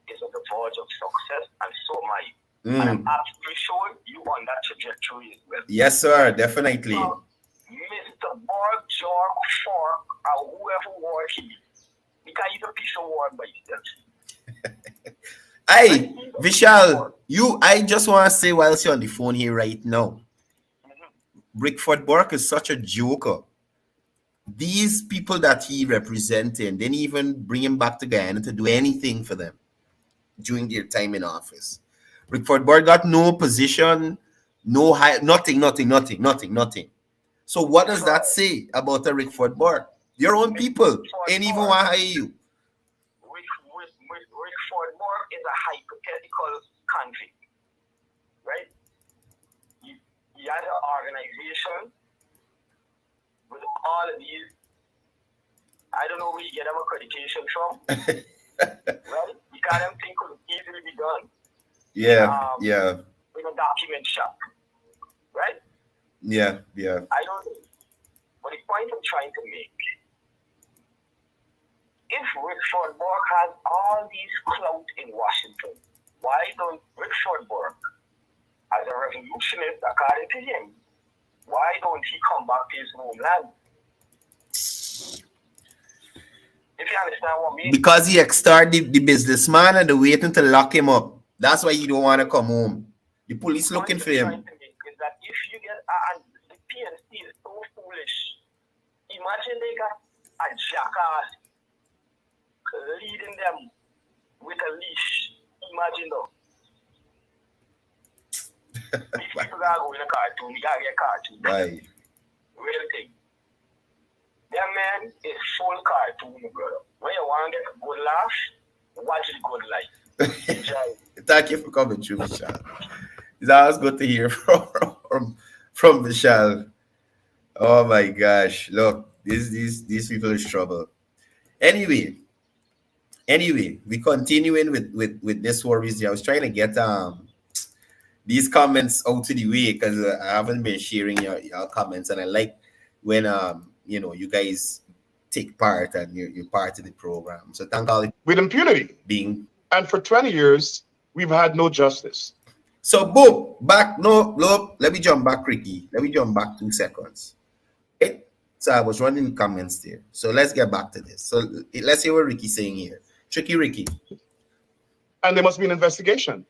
is on the verge of success and so am I. And I'm absolutely sure you on that trajectory as well. Yes, sir, definitely. Mr. 𝒊𝒏𝒂𝒊𝒆𝒏 or whoever war he is, because he's a piece of work by himself. Hey, Vishal, I just want to say whilst you're on the phone here right now, 𝒊𝒏𝒂𝒊𝒆𝒏 is such a joker. These people that he represented didn't even bring him back to Guyana to do anything for them during their time in office. 𝒊𝒏𝒂𝒊𝒆𝒏 got no position, No high, nothing. So what does that say about a Rickford Burke? Your own people ain't even want to hire you. Rickford Burke is a hypothetical country, right? He has an organization with all of these. I don't know where you get them accreditation from, right? You can't think could easily be done. Yeah. In a document shop, right? Yeah. I don't know. But the point I'm trying to make, if Rickford Burke has all these clout in Washington, why don't Rickford Burke, as a revolutionist, according to him, why don't he come back to his homeland? If you understand what I mean? Because he extorted the businessman and they're waiting to lock him up. That's why he don't want to come home. The police looking for him. Is that if you get the PNC is so foolish. Imagine they got a jackass leading them with a leash. Imagine though. These people gotta go in a cartoon. You gotta get cartoon. Right. Real thing. That man is full cartoon, brother. When you want to get a good laugh, watch the good life. Enjoy. Thank you for coming through, Michelle. It's always good to hear from Michelle. Oh my gosh. Look, these people is trouble. Anyway, we continuing with this worries. I was trying to get these comments out to the way because I haven't been sharing your comments, and I like when you guys take part and you're part of the program. So thank all with impunity being, and for 20 years we've had no justice. So boom, back. No, look, let me jump back, Ricky. Let me jump back 2 seconds. Okay. So I was running comments there. So let's get back to this. So let's hear what Ricky's saying here. Tricky Ricky. And there must be an investigation.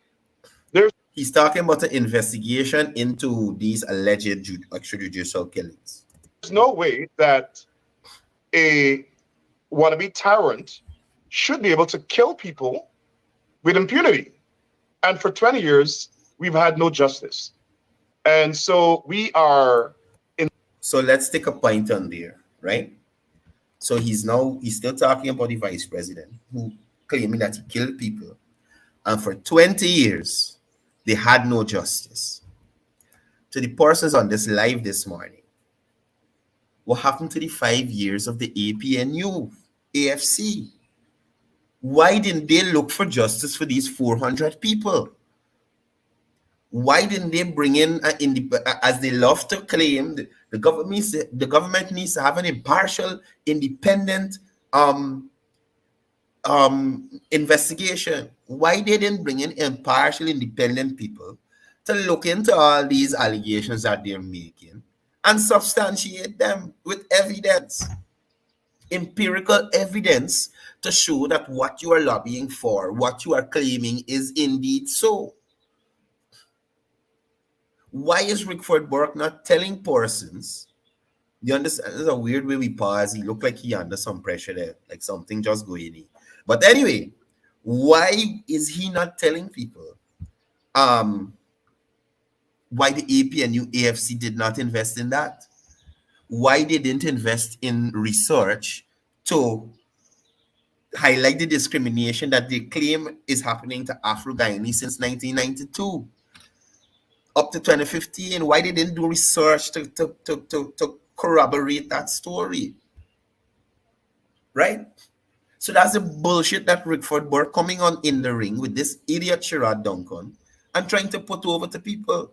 He's talking about an investigation into these alleged extrajudicial killings. There's no way that a wannabe tyrant should be able to kill people with impunity. And for 20 years, we've had no justice. And so we are in. So let's take a point on there, right? So he's still talking about the vice president who claiming that he killed people. And for 20 years, they had no justice. To the persons on this live this morning, what happened to the 5 years of the APNU, AFC? Why didn't they look for justice for these 400 people? Why didn't they bring in, as they love to claim, the government needs to have an impartial, independent investigation? Why they didn't bring in impartial, independent people to look into all these allegations that they're making and substantiate them with evidence, empirical evidence to show that what you are lobbying for, what you are claiming is indeed so? Why is Rickford Burke not telling persons? You understand? There's a weird way we pause. He looked like he under some pressure there, like something just going in. But anyway, why is he not telling people why the APNU AFC did not invest in that? Why they didn't invest in research to highlight the discrimination that they claim is happening to Afro-Guyanese since 1992 up to 2015? Why they didn't do research to corroborate that story? Right? So that's the bullshit that Rickford Burke coming on in the ring with this idiot Sherrod Duncan and trying to put over to people.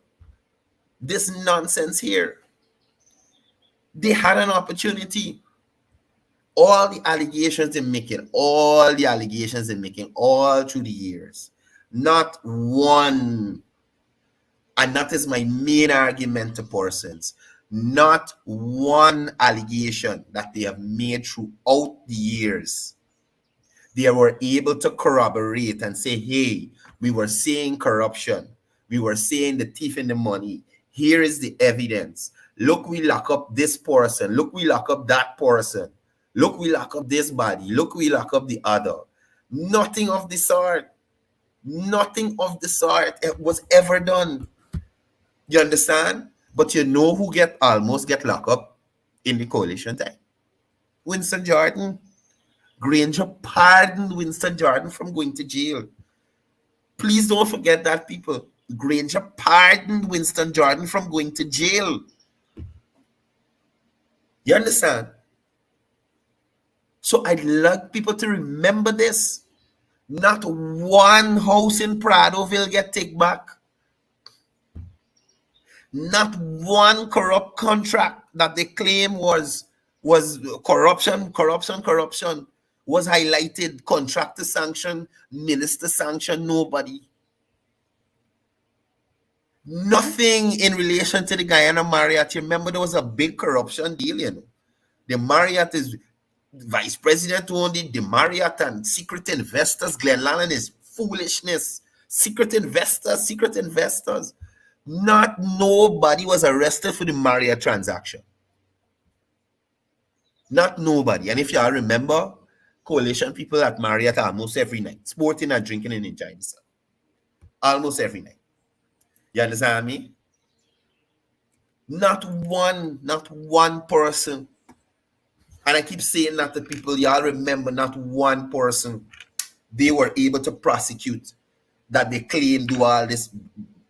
This nonsense here. They had an opportunity. All the allegations they're making, all through the years, not one, and that is my main argument to persons, not one allegation that they have made throughout the years they were able to corroborate and say, hey, we were seeing corruption, we were seeing the thief in the money, here is the evidence. Look, we lock up this person. Look, we lock up that person. Look, we lock up this body. Look, we lock up the other. Nothing of the sort. Nothing of the sort was ever done. You understand? But you know who almost get locked up in the coalition time? Winston Jordan. Granger pardoned Winston Jordan from going to jail. Please don't forget that, people. Granger pardoned Winston Jordan from going to jail. You understand? So I'd like people to remember this. Not one house in Pradoville get taken back. Not one corrupt contract that they claim was corruption was highlighted. Contractor sanction, minister sanction, nobody. Nothing in relation to the Guyana Marriott. You remember there was a big corruption deal, you know. The Marriott is vice president only. The Marriott and secret investors. Glen Lannon is foolishness. Secret investors. Not nobody was arrested for the Marriott transaction. Not nobody. And if y'all remember, coalition people at Marriott almost every night, sporting and drinking and enjoying themselves. Almost every night. You understand me? Not one person. And I keep saying that to people, y'all remember, not one person they were able to prosecute that they claim do all this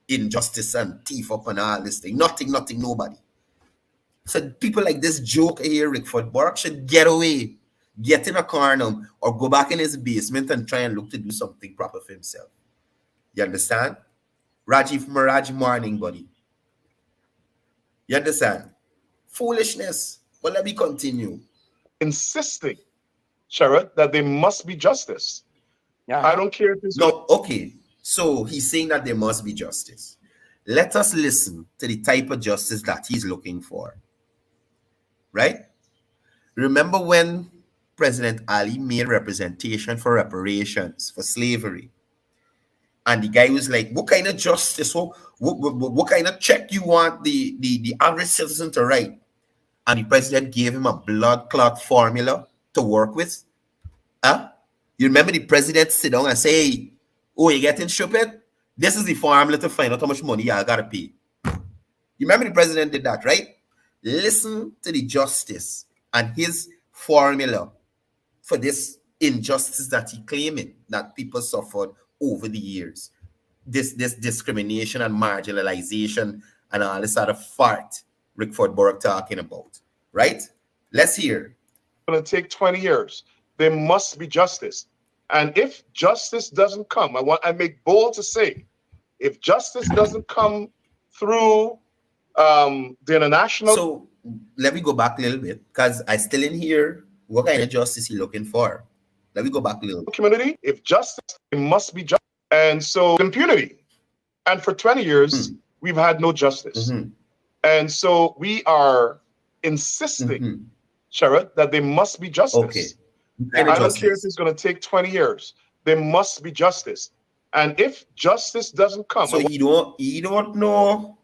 injustice and thief up and all this thing. Nothing, nobody. So people like this joke here, Rickford Burke, should get away, get in a corner, or go back in his basement and try and look to do something proper for himself. You understand? Rajiv Maraj morning, buddy. You understand? Foolishness. But let me continue. Insisting, Sherrod, that there must be justice. Yeah. I don't care if it's... No, okay. So he's saying that there must be justice. Let us listen to the type of justice that he's looking for. Right? Remember when President Ali made representation for reparations for slavery? And the guy was like, what kind of justice? What kind of check you want the average citizen to write? And the president gave him a blood clot formula to work with. Huh? You remember the president sit down and say, hey, oh, you getting stupid? This is the formula to find out how much money y'all gotta pay. You remember the president did that, right? Listen to the justice and his formula for this injustice that he claiming that people suffered over the years. This discrimination and marginalization and all this other fart Rickford Burke talking about, right? Let's hear. It's going to take 20 years. There must be justice. And if justice doesn't come, I make bold to say, if justice doesn't come through the international... So let me go back a little bit, because I still in here. What kind of justice he looking for? Let me go back a little bit. Community, if justice, it must be justice. And so impunity. And for 20 years, we've had no justice. And so we are insisting, Sherrod, that there must be justice. Okay. I don't care if it's going to take 20 years. There must be justice. And if justice doesn't come... So you don't know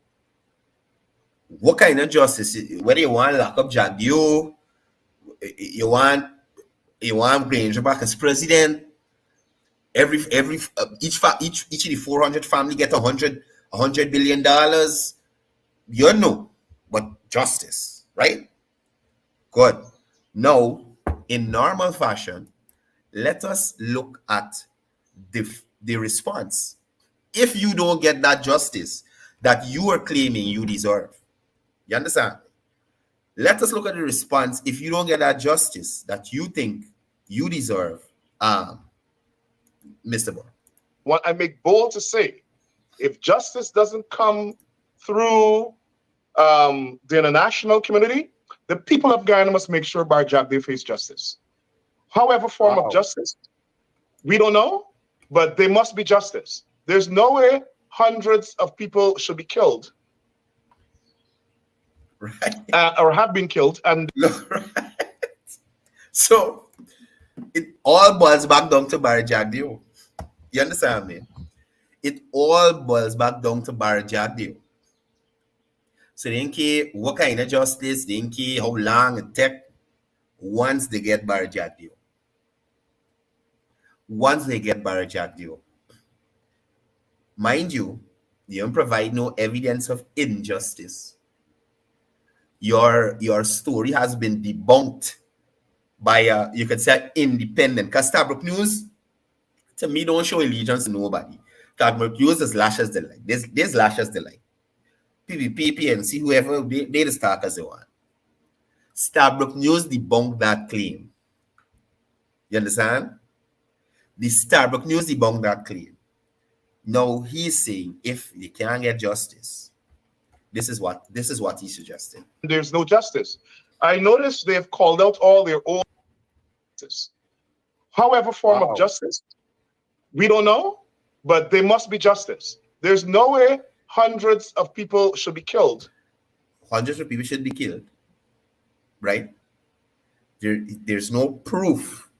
what kind of justice, whether you want to lock up Jagdio, you want Granger back as president, each of the 400 family get $100 billion. You know, but justice, right? Good. Now, in normal fashion, let us look at the response. If you don't get that justice that you are claiming you deserve, you understand? Let us look at the response if you don't get that justice that you think you deserve, Mr. Burke. What I make bold to say, if justice doesn't come through the international community, the people of Guyana must make sure they face justice. However form of justice, we don't know, but there must be justice. There's no way hundreds of people should be killed. Right. Or have been killed. And right. So it all boils back down to Barry Jagdio. You understand me? It all boils back down to Barry Jagdio. So they don't care what kind of justice, they don't care how long it takes once they get Barry Jagdio. Once they get Barry Jagdio. Mind you, You don't provide no evidence of injustice. Your story has been debunked by you could say independent. Because Stabrook News, to me, don't show allegiance to nobody. Stabrook News is lashes the light. There's lashes the light. PVP, PNC, whoever, they the stalkers they want. Stabrook News debunked that claim. You understand? The Stabrook News debunked that claim. Now he's saying if they can't get justice, this is what he's suggesting. There's no justice. I noticed they have called out all their own justice. However form of justice, we don't know, but there must be justice. There's no way hundreds of people should be killed. Hundreds of people should be killed, right? There's no proof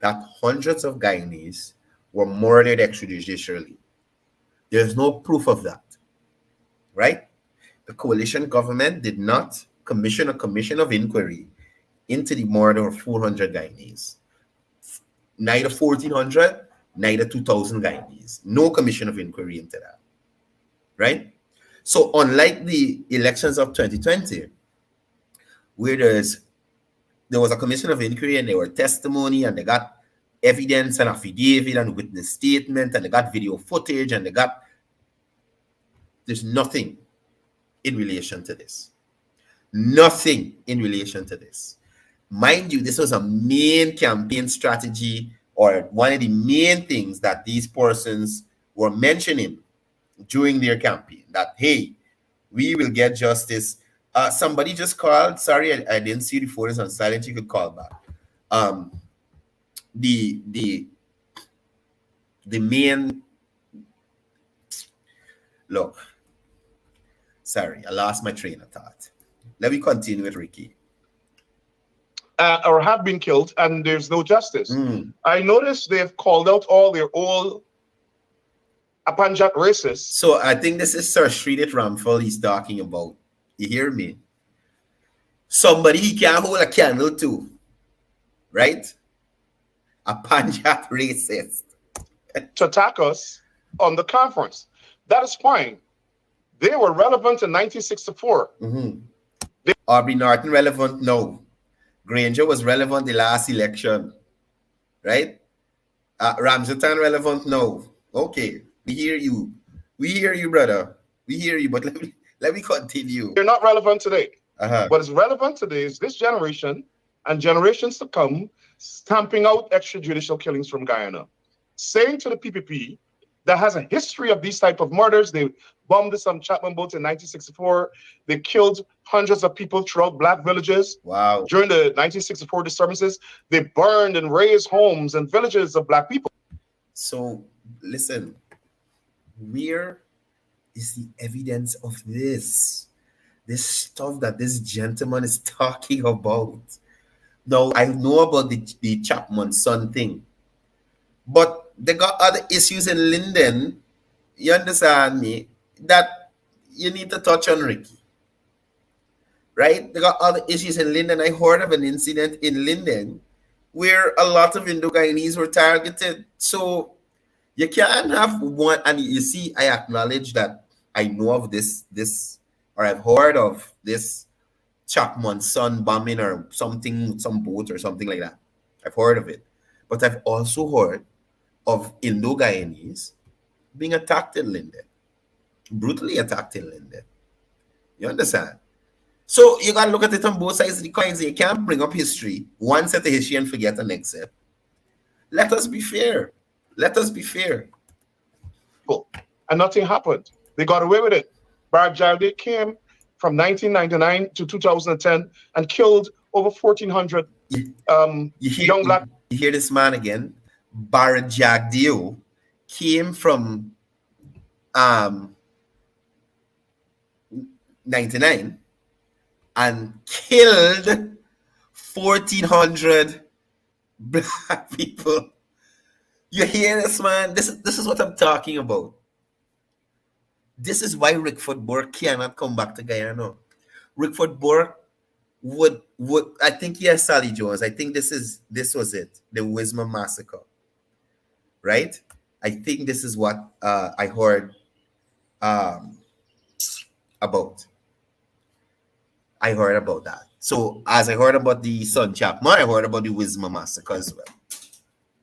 that hundreds of Guyanese were murdered extrajudicially. There's no proof of that, right? The coalition government did not commission a commission of inquiry into the murder of 400 Guyanese. Neither 1,400, neither 2,000 Guyanese. No commission of inquiry into that, right? So unlike the elections of 2020, where there was a commission of inquiry and there were testimony and they got evidence and affidavit and witness statement and they got video footage and there's nothing in relation to this. Nothing in relation to this. Mind you, this was a main campaign strategy or one of the main things that these persons were mentioning during their campaign, that, hey, we will get justice. Somebody just called. Sorry, I didn't see the phone is on silent. You could call back. The main, look, sorry, I lost my train of thought. Let me continue with Ricky. Or have been killed, and there's no justice. I noticed they have called out all their old Apanjat racists. So I think this is Sir Sridit Ramphal he's talking about. You hear me? Somebody he can't hold a candle to, right? A Panjat racist. To attack us on the conference. That is fine. They were relevant in 1964. Aubrey Norton relevant? No. Granger was relevant the last election, right? Ramsatan relevant? No. Okay, we hear you. We hear you, brother. We hear you, but let me continue. They're not relevant today. What is relevant today is this generation and generations to come stamping out extrajudicial killings from Guyana, saying to the PPP that has a history of these type of murders. They bombed some Chapman boats in 1964. They killed hundreds of people throughout black villages. Wow. During the 1964 disturbances, they burned and razed homes and villages of black people. So listen, where is the evidence of this stuff that this gentleman is talking about? Now, I know about the Chapman son thing, but they got other issues in Linden, you understand me, that you need to touch on, Ricky. Right? They got other issues in Linden. I heard of an incident in Linden where a lot of Indo-Guyanese were targeted. So you can't have one, and you see, I acknowledge that I know of this, or I've heard of this Chapman son bombing or something, some boat or something like that. I've heard of it. But I've also heard of Indo-Guyanese being attacked in Linden, brutally attacked in Linden. You understand? So you got to look at it on both sides of the coins. You can't bring up history, one set of history and forget the next set. Let us be fair. Let us be fair. And nothing happened. They got away with it. Barrack Jagdeo came from 1999 to 2010 and killed over 1,400 young black. You hear this man again? Barrack Jagdeo came from 99 and killed 1,400 black people. You hear this, man? This is what I'm talking about. This is why Rickford Burke cannot come back to Guyana. Rickford Burke would I think, yes, Sally Jones. I think this was it, the Wisma massacre, right? I think this is what I heard um, about. I heard about that. So as I heard about the Son Chapman, I heard about the Wisma massacre as well.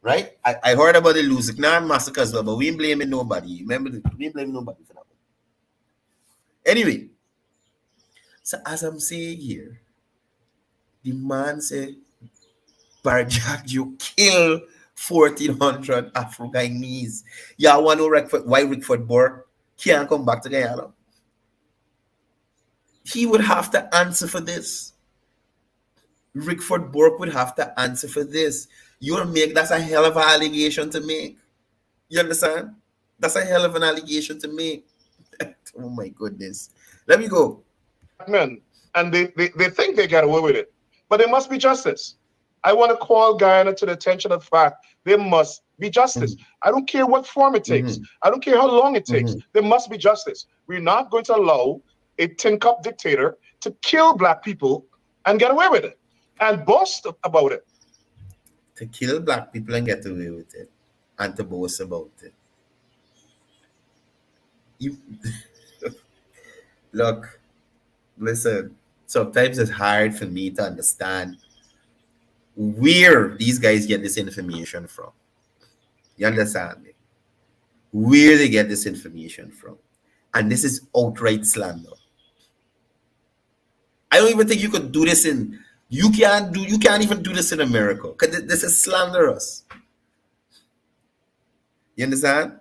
Right? I heard about the Lusignan massacre as well, but we ain't blaming nobody. Remember, we ain't blaming nobody for that. Anyway, so as I'm saying here, the man said, 𝒊𝒏𝒂𝒊𝒎 kill 1,400 Afro-Guyanese. Y'all want to know why Rickford Burke can't come back to Guyana? He would have to answer for this. Rickford Burke would have to answer for this. That's a hell of an allegation to make. You understand? That's a hell of an allegation to make. Oh my goodness. Let me go. Men, and they think they get away with it, but there must be justice. I want to call Guyana to the attention of the fact there must be justice. I don't care what form it takes. I don't care how long it takes. There must be justice. We're not going to allow a tin cup dictator to kill black people and get away with it and boast about it. To kill black people and get away with it and to boast about it. Look, listen, sometimes it's hard for me to understand where these guys get this information from. You understand me? Where they get this information from. And this is outright slander. I don't even think you could do this you can't even do this in America. Because this is slanderous. You understand?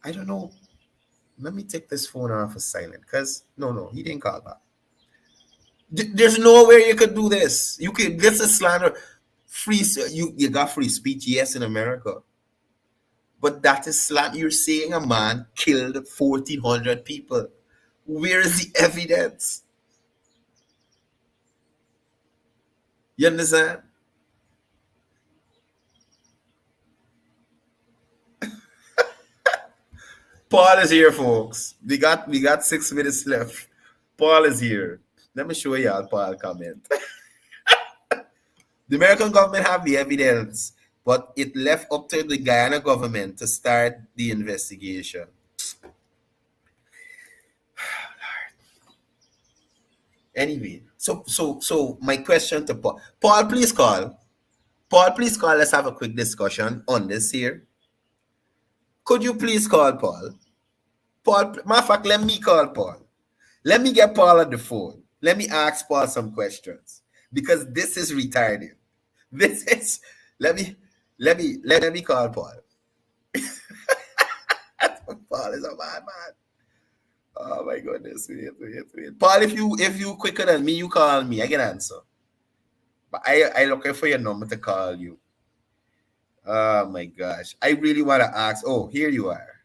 I don't know. Let me take this phone off of silent. Because no, he didn't call back. There's nowhere you could do this. This is slander. You got free speech, yes, in America. But that is slander. You're saying a man killed 1,400 people. Where is the evidence? You understand? Paul is here, folks. We got 6 minutes left. Paul is here. Let me show y'all Paul comment. The American government have the evidence, but it left up to the Guyana government to start the investigation. Anyway, so my question to Paul. Paul, please call. Paul, please call. Let's have a quick discussion on this here. Could you please call Paul? Paul, matter of fact, let me call Paul. Let me get Paul on the phone. Let me ask Paul some questions. Because this is retarded. Let me call Paul. Paul is a bad man. Oh my goodness. Wait. Paul, if you quicker than me, you call me. I can answer. But I looking for your number to call you. Oh my gosh. I really want to ask. Oh, here you are.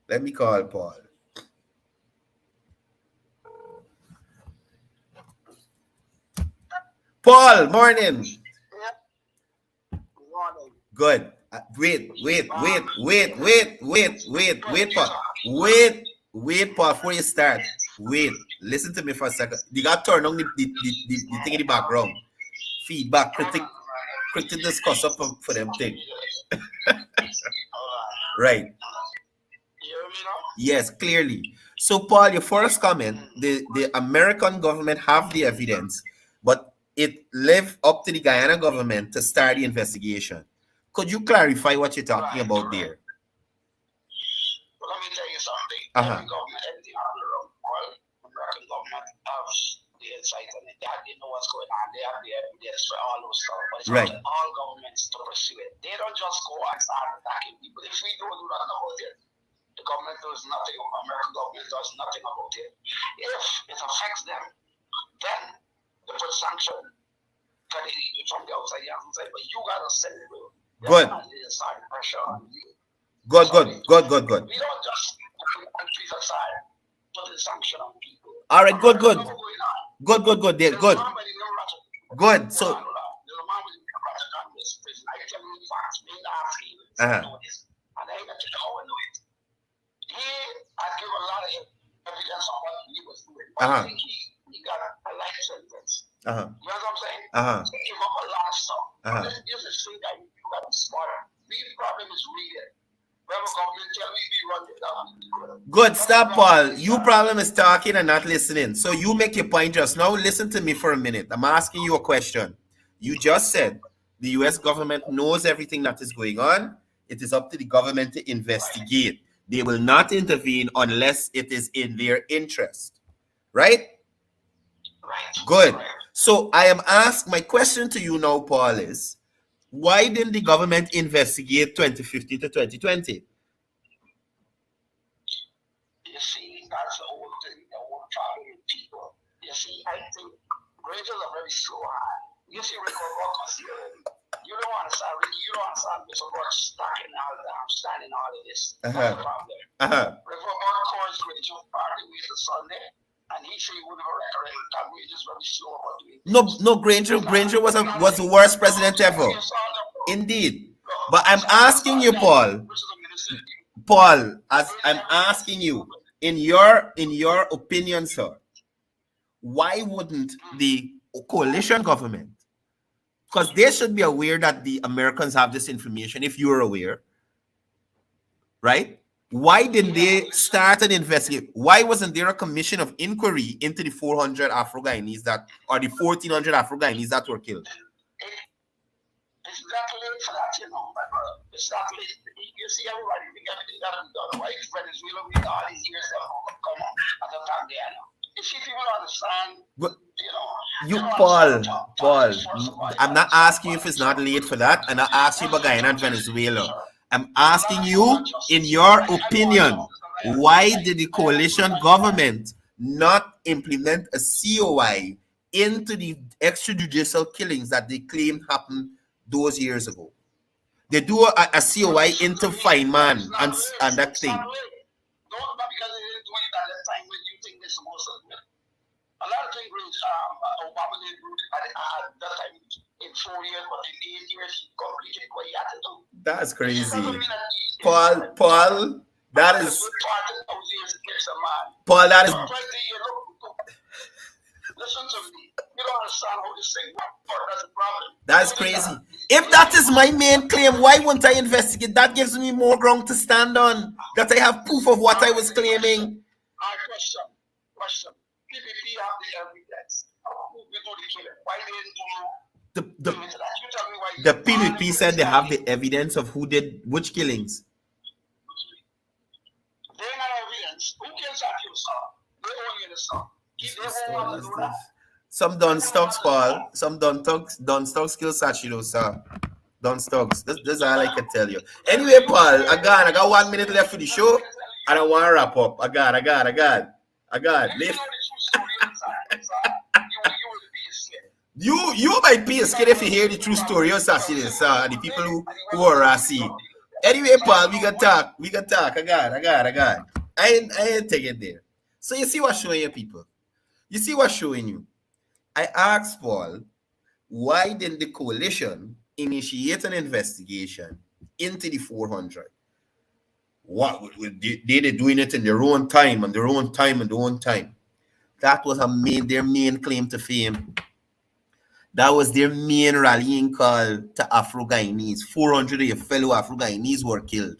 Let me call Paul. Paul, morning. Good. Wait, Paul. Wait, Paul, before you start. Wait, listen to me for a second. You got to turn on the thing in the background. Feedback, quick to discuss up for them thing. Right. Yes, clearly. So, Paul, your first comment, the American government have the evidence, but it left up to the Guyana government to start the investigation. Could you clarify what you're talking about there? Well, let me tell you something. Every government, everything on the road, all American government have the insight on it. They know what's going on. They have the evidence for all those stuff. But it's up to all governments to pursue it. They don't just go and start attacking people. If we don't do nothing about it, the government does nothing. American government does nothing about it. If it affects them, then they put sanction from the outside. But you gotta send it. Good. Pressure on you. Good. We don't just countries aside, put the sanction on people. All right, good. Good. There, good. Good. So. And I got to know it. He had given a lot of evidence on what he was doing. But I think he got a life sentence. You know what I'm saying? He gave up a lot of stuff. This is the thing that you got to be smarter. The problem is real. Wherever government tell me be Good, stop, Paul. Your problem is talking and not listening. So you make your point just now. Listen to me for a minute. I'm asking you a question. You just said the US government knows everything that is going on. It is up to the government to investigate. They will not intervene unless it is in their interest. Right? Good. So I am asked, my question to you now, Paul, is why didn't the government investigate 2015 to 2020? You see, that's the whole thing, the whole problem with people. You see, I think grades are very slow high. You see, record workers here. You don't understand, Mr. Rock standing all of this. That's the problem. Record workers with your party with the Sunday, and he said he would have record that we just very slow about doing this. No, Granger was the worst president ever. Indeed. But I'm asking you, Paul, as I'm asking you, in your opinion, sir, why wouldn't the coalition government, because they should be aware that the Americans have this information, if you're aware, right? Why didn't they start an investigation? Why wasn't there a commission of inquiry into the 400 Afro-Guyanese or the 1,400 Afro-Guyanese that were killed? It's not late for that, my brother. It's not late. You see, everybody, we got to be done. Why Venezuela, we all these years have come on at the time there now. You see, people understand, Paul, I'm not asking you if it's not late for that, and I asked you about Guyana and Venezuela. I'm asking you, in your opinion, why did the coalition government not implement a COI into the extrajudicial killings that they claim happened those years ago? They do a COI into Feynman and that thing. Don't because they didn't do it at that time when you think they're supposed to do it. A lot of things Obama did at that time in 4 years, but in 8 years he completed what he had to do. That's crazy. Paul, that is Paul, that is listen to me. You don't understand how this thing works. That's a problem. That's crazy. If that is my main claim, why wouldn't I investigate? That gives me more ground to stand on. That I have proof of what I was claiming. Question. PPP have the evidence. Who do the killing? Why didn't do that? You tell me why. The PPP said they have the evidence of who did which killings. They have evidence. Who kills that you, sir? They own you, sir. Some Don Stocks, Paul. Some Don Stocks kill Sachido, sir. Don Stocks. This is all I can tell you. Anyway, Paul, I got 1 minute left for the show. I don't want to wrap up. I got. You might be scared if you hear the true story of Sachido, sir. The people who are Rasi. Anyway, Paul, we can talk. I got. I ain't take it there. So you see what's showing you, people. You see what's showing you. I asked Paul, why didn't the coalition initiate an investigation into the 400? What they're doing it in their own time, and their own time. That was their main claim to fame. That was their main rallying call to Afro-Guyanese. 400 of your fellow Afro-Guyanese were killed.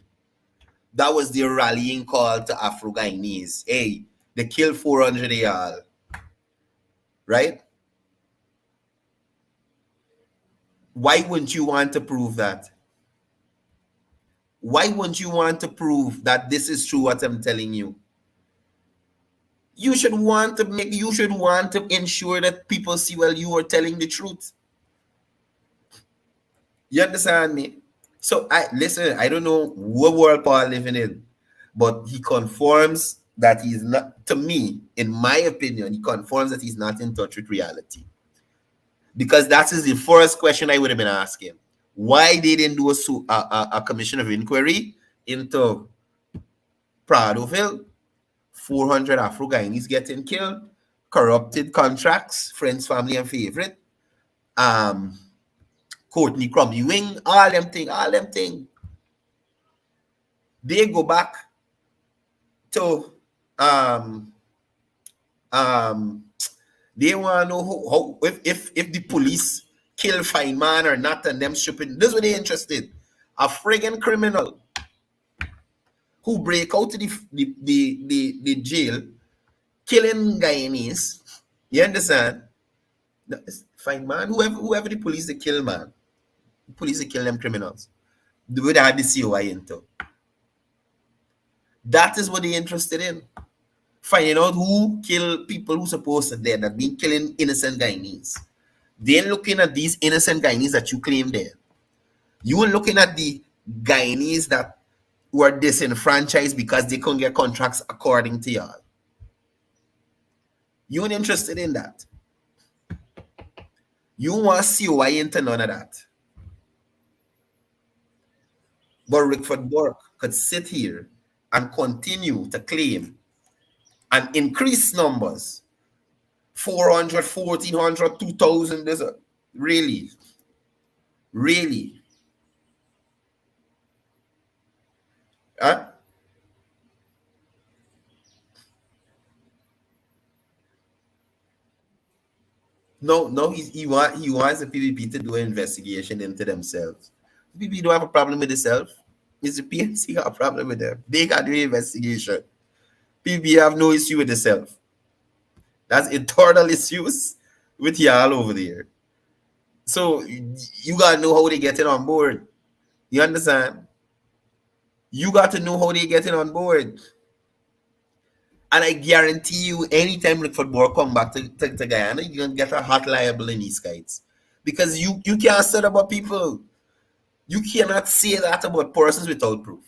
That was their rallying call to Afro-Guyanese. Hey, they killed 400 of y'all. Right? Why wouldn't you want to prove that? Why wouldn't you want to prove that this is true what I'm telling you? You should want to ensure that people see, well, you are telling the truth. You understand me? So I don't know what world Paul living in, but he conforms that he's not, to me, in my opinion, he conforms that he's not in touch with reality. Because that is the first question I would have been asking. Why they didn't do a commission of inquiry into Pradoville, 400 Afro-Guyanese getting killed, corrupted contracts, friends, family, and favorite, Courtney Crummy Wing, all them things. They go back to they want to know how if the police kill Feynman or not, and them stupid. This is what they're interested. A friggin' criminal who break out to the jail, killing Guyanese. You understand? That's fine, man. Whoever the police they kill, man. The police they kill them criminals. The way they had the COI into. That is what they're interested in. Finding out who kill people who supposed to dead, that been killing innocent Guyanese. They're looking at these innocent Guyanese that you claim there. You are looking at the Guyanese that were disenfranchised because they couldn't get contracts according to y'all. You ain't interested in that. You want COI into none of that. But Rickford Burke could sit here and continue to claim and increase numbers. 400, 1,400, 2,000. Really? Really? Huh? No, he wants the PPP to do an investigation into themselves. The PPP don't have a problem with itself. It's the PNC got a problem with them. They got the investigation. PPP have no issue with itself. That's internal issues with y'all over there. So you gotta know how they get it on board. You understand? You got to know how they get it on board. And I guarantee you, anytime Rickford Burke come back to Guyana, you're gonna get a hot liable in these kites. Because you can't say that about people. You cannot say that about persons without proof.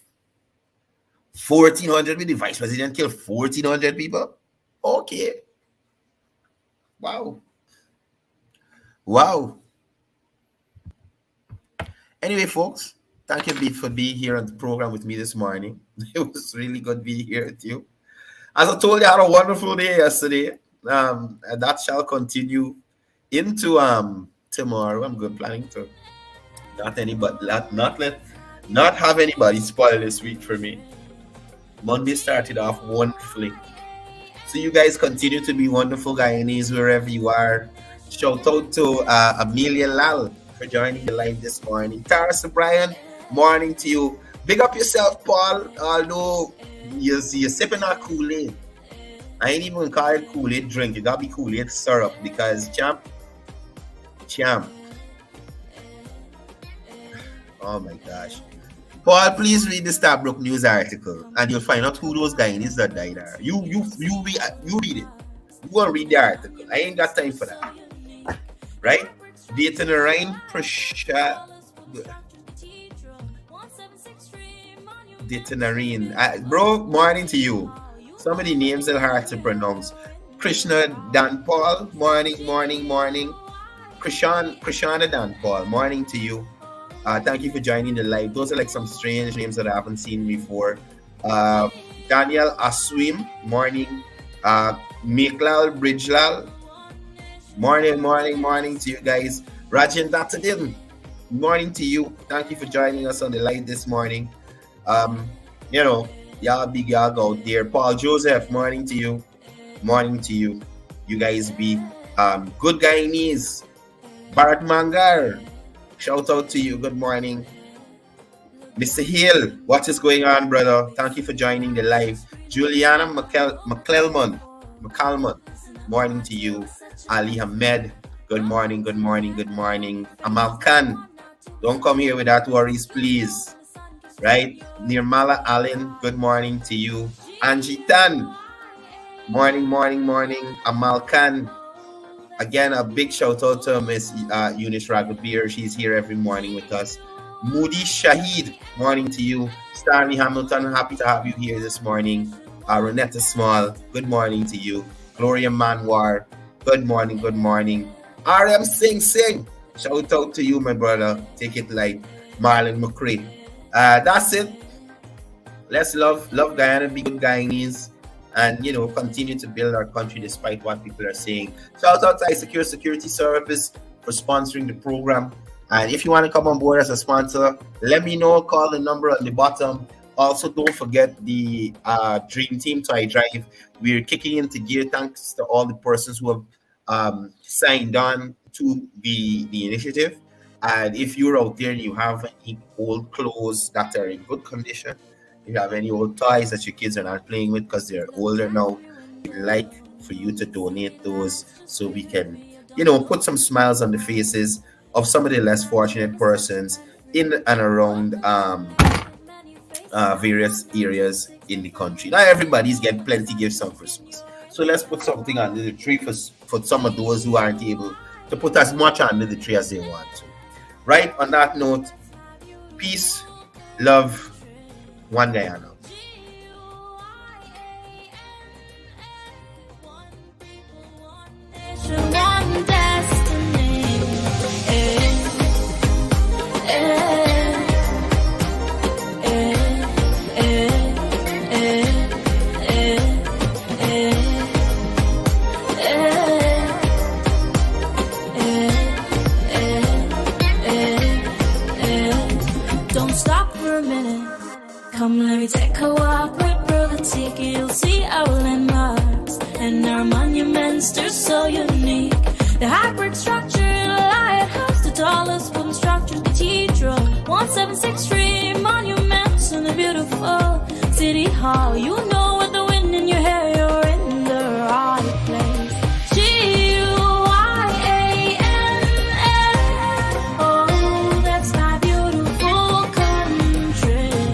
1,400 with the vice president killed 1,400 people? Okay. Wow. Wow. Anyway, folks, thank you for being here on the program with me this morning. It was really good being here with you. As I told you, I had a wonderful day yesterday. And that shall continue into tomorrow. I'm good planning to not have anybody spoil this week for me. Monday started off wonderfully. So you guys continue to be wonderful Guyanese wherever you are. Shout out to Amelia Lal for joining the live this morning. Taras O'Brien, morning to you. Big up yourself, Paul. Although you're sipping that Kool-Aid. I ain't even call it Kool-Aid drink. It gotta be Kool-Aid syrup because champ. Oh my gosh. Paul, please read the Starbrook News article and you'll find out who those Guyanese that died are. You read it. You go and read the article. I ain't got time for that. Right? Detenarine pressure. Detenarine. Bro, morning to you. Some of the names are hard to pronounce. Krishna Dan Paul, morning. Krishna Dan Paul, morning to you. Thank you for joining the live. Those are like some strange names that I haven't seen before. Daniel Aswim, morning. Miklal Bridgelal, morning to you guys. Rajan Datadin, morning to you. Thank you for joining us on the live this morning. Y'all big y'all out there. Paul Joseph, morning to you. You guys be good Guyanese. Bharat Mangar, shout out to you. Good morning. Mr. Hill, what is going on, brother? Thank you for joining the live. Juliana McClelman, morning to you. Ali Ahmed, good morning. Amal Khan, don't come here with that worries, please. Right? Nirmala Allen, good morning to you. Angie Tan, morning. Amal Khan, again, a big shout out to Miss Eunice Ragabir. She's here every morning with us. Moody Shahid, morning to you. Stanley Hamilton, happy to have you here this morning. Renetta Small, good morning to you. Gloria Manwar, good morning. RM Sing, shout out to you, my brother. Take it light. Marlon McCray. That's it. Let's love Guyana, be good Guyanese, and continue to build our country despite what people are saying. Shout out to 𝒖Secure Security Service for sponsoring the program. And if you want to come on board as a sponsor, let me know. Call the number on the bottom. Also, don't forget the Dream Team to iDrive. We're kicking into gear thanks to all the persons who have signed on to the initiative. And if you're out there and you have any old clothes that are in good condition, if you have any old toys that your kids are not playing with because they're older now, we'd like for you to donate those so we can, put some smiles on the faces of some of the less fortunate persons in and around various areas in the country. Not everybody's getting plenty gifts on Christmas. So let's put something under the tree for some of those who aren't able to put as much under the tree as they want to. Right? On that note, peace, love, one Guyana. One destiny. Don't stop for a minute. Come, let me take a walk with Brother Tiki. You'll see our landmarks and our monuments. They're so unique. The hybrid structure, the lighthouse, the tallest wooden structure, cathedral, 1763 monuments, and the beautiful city hall. You know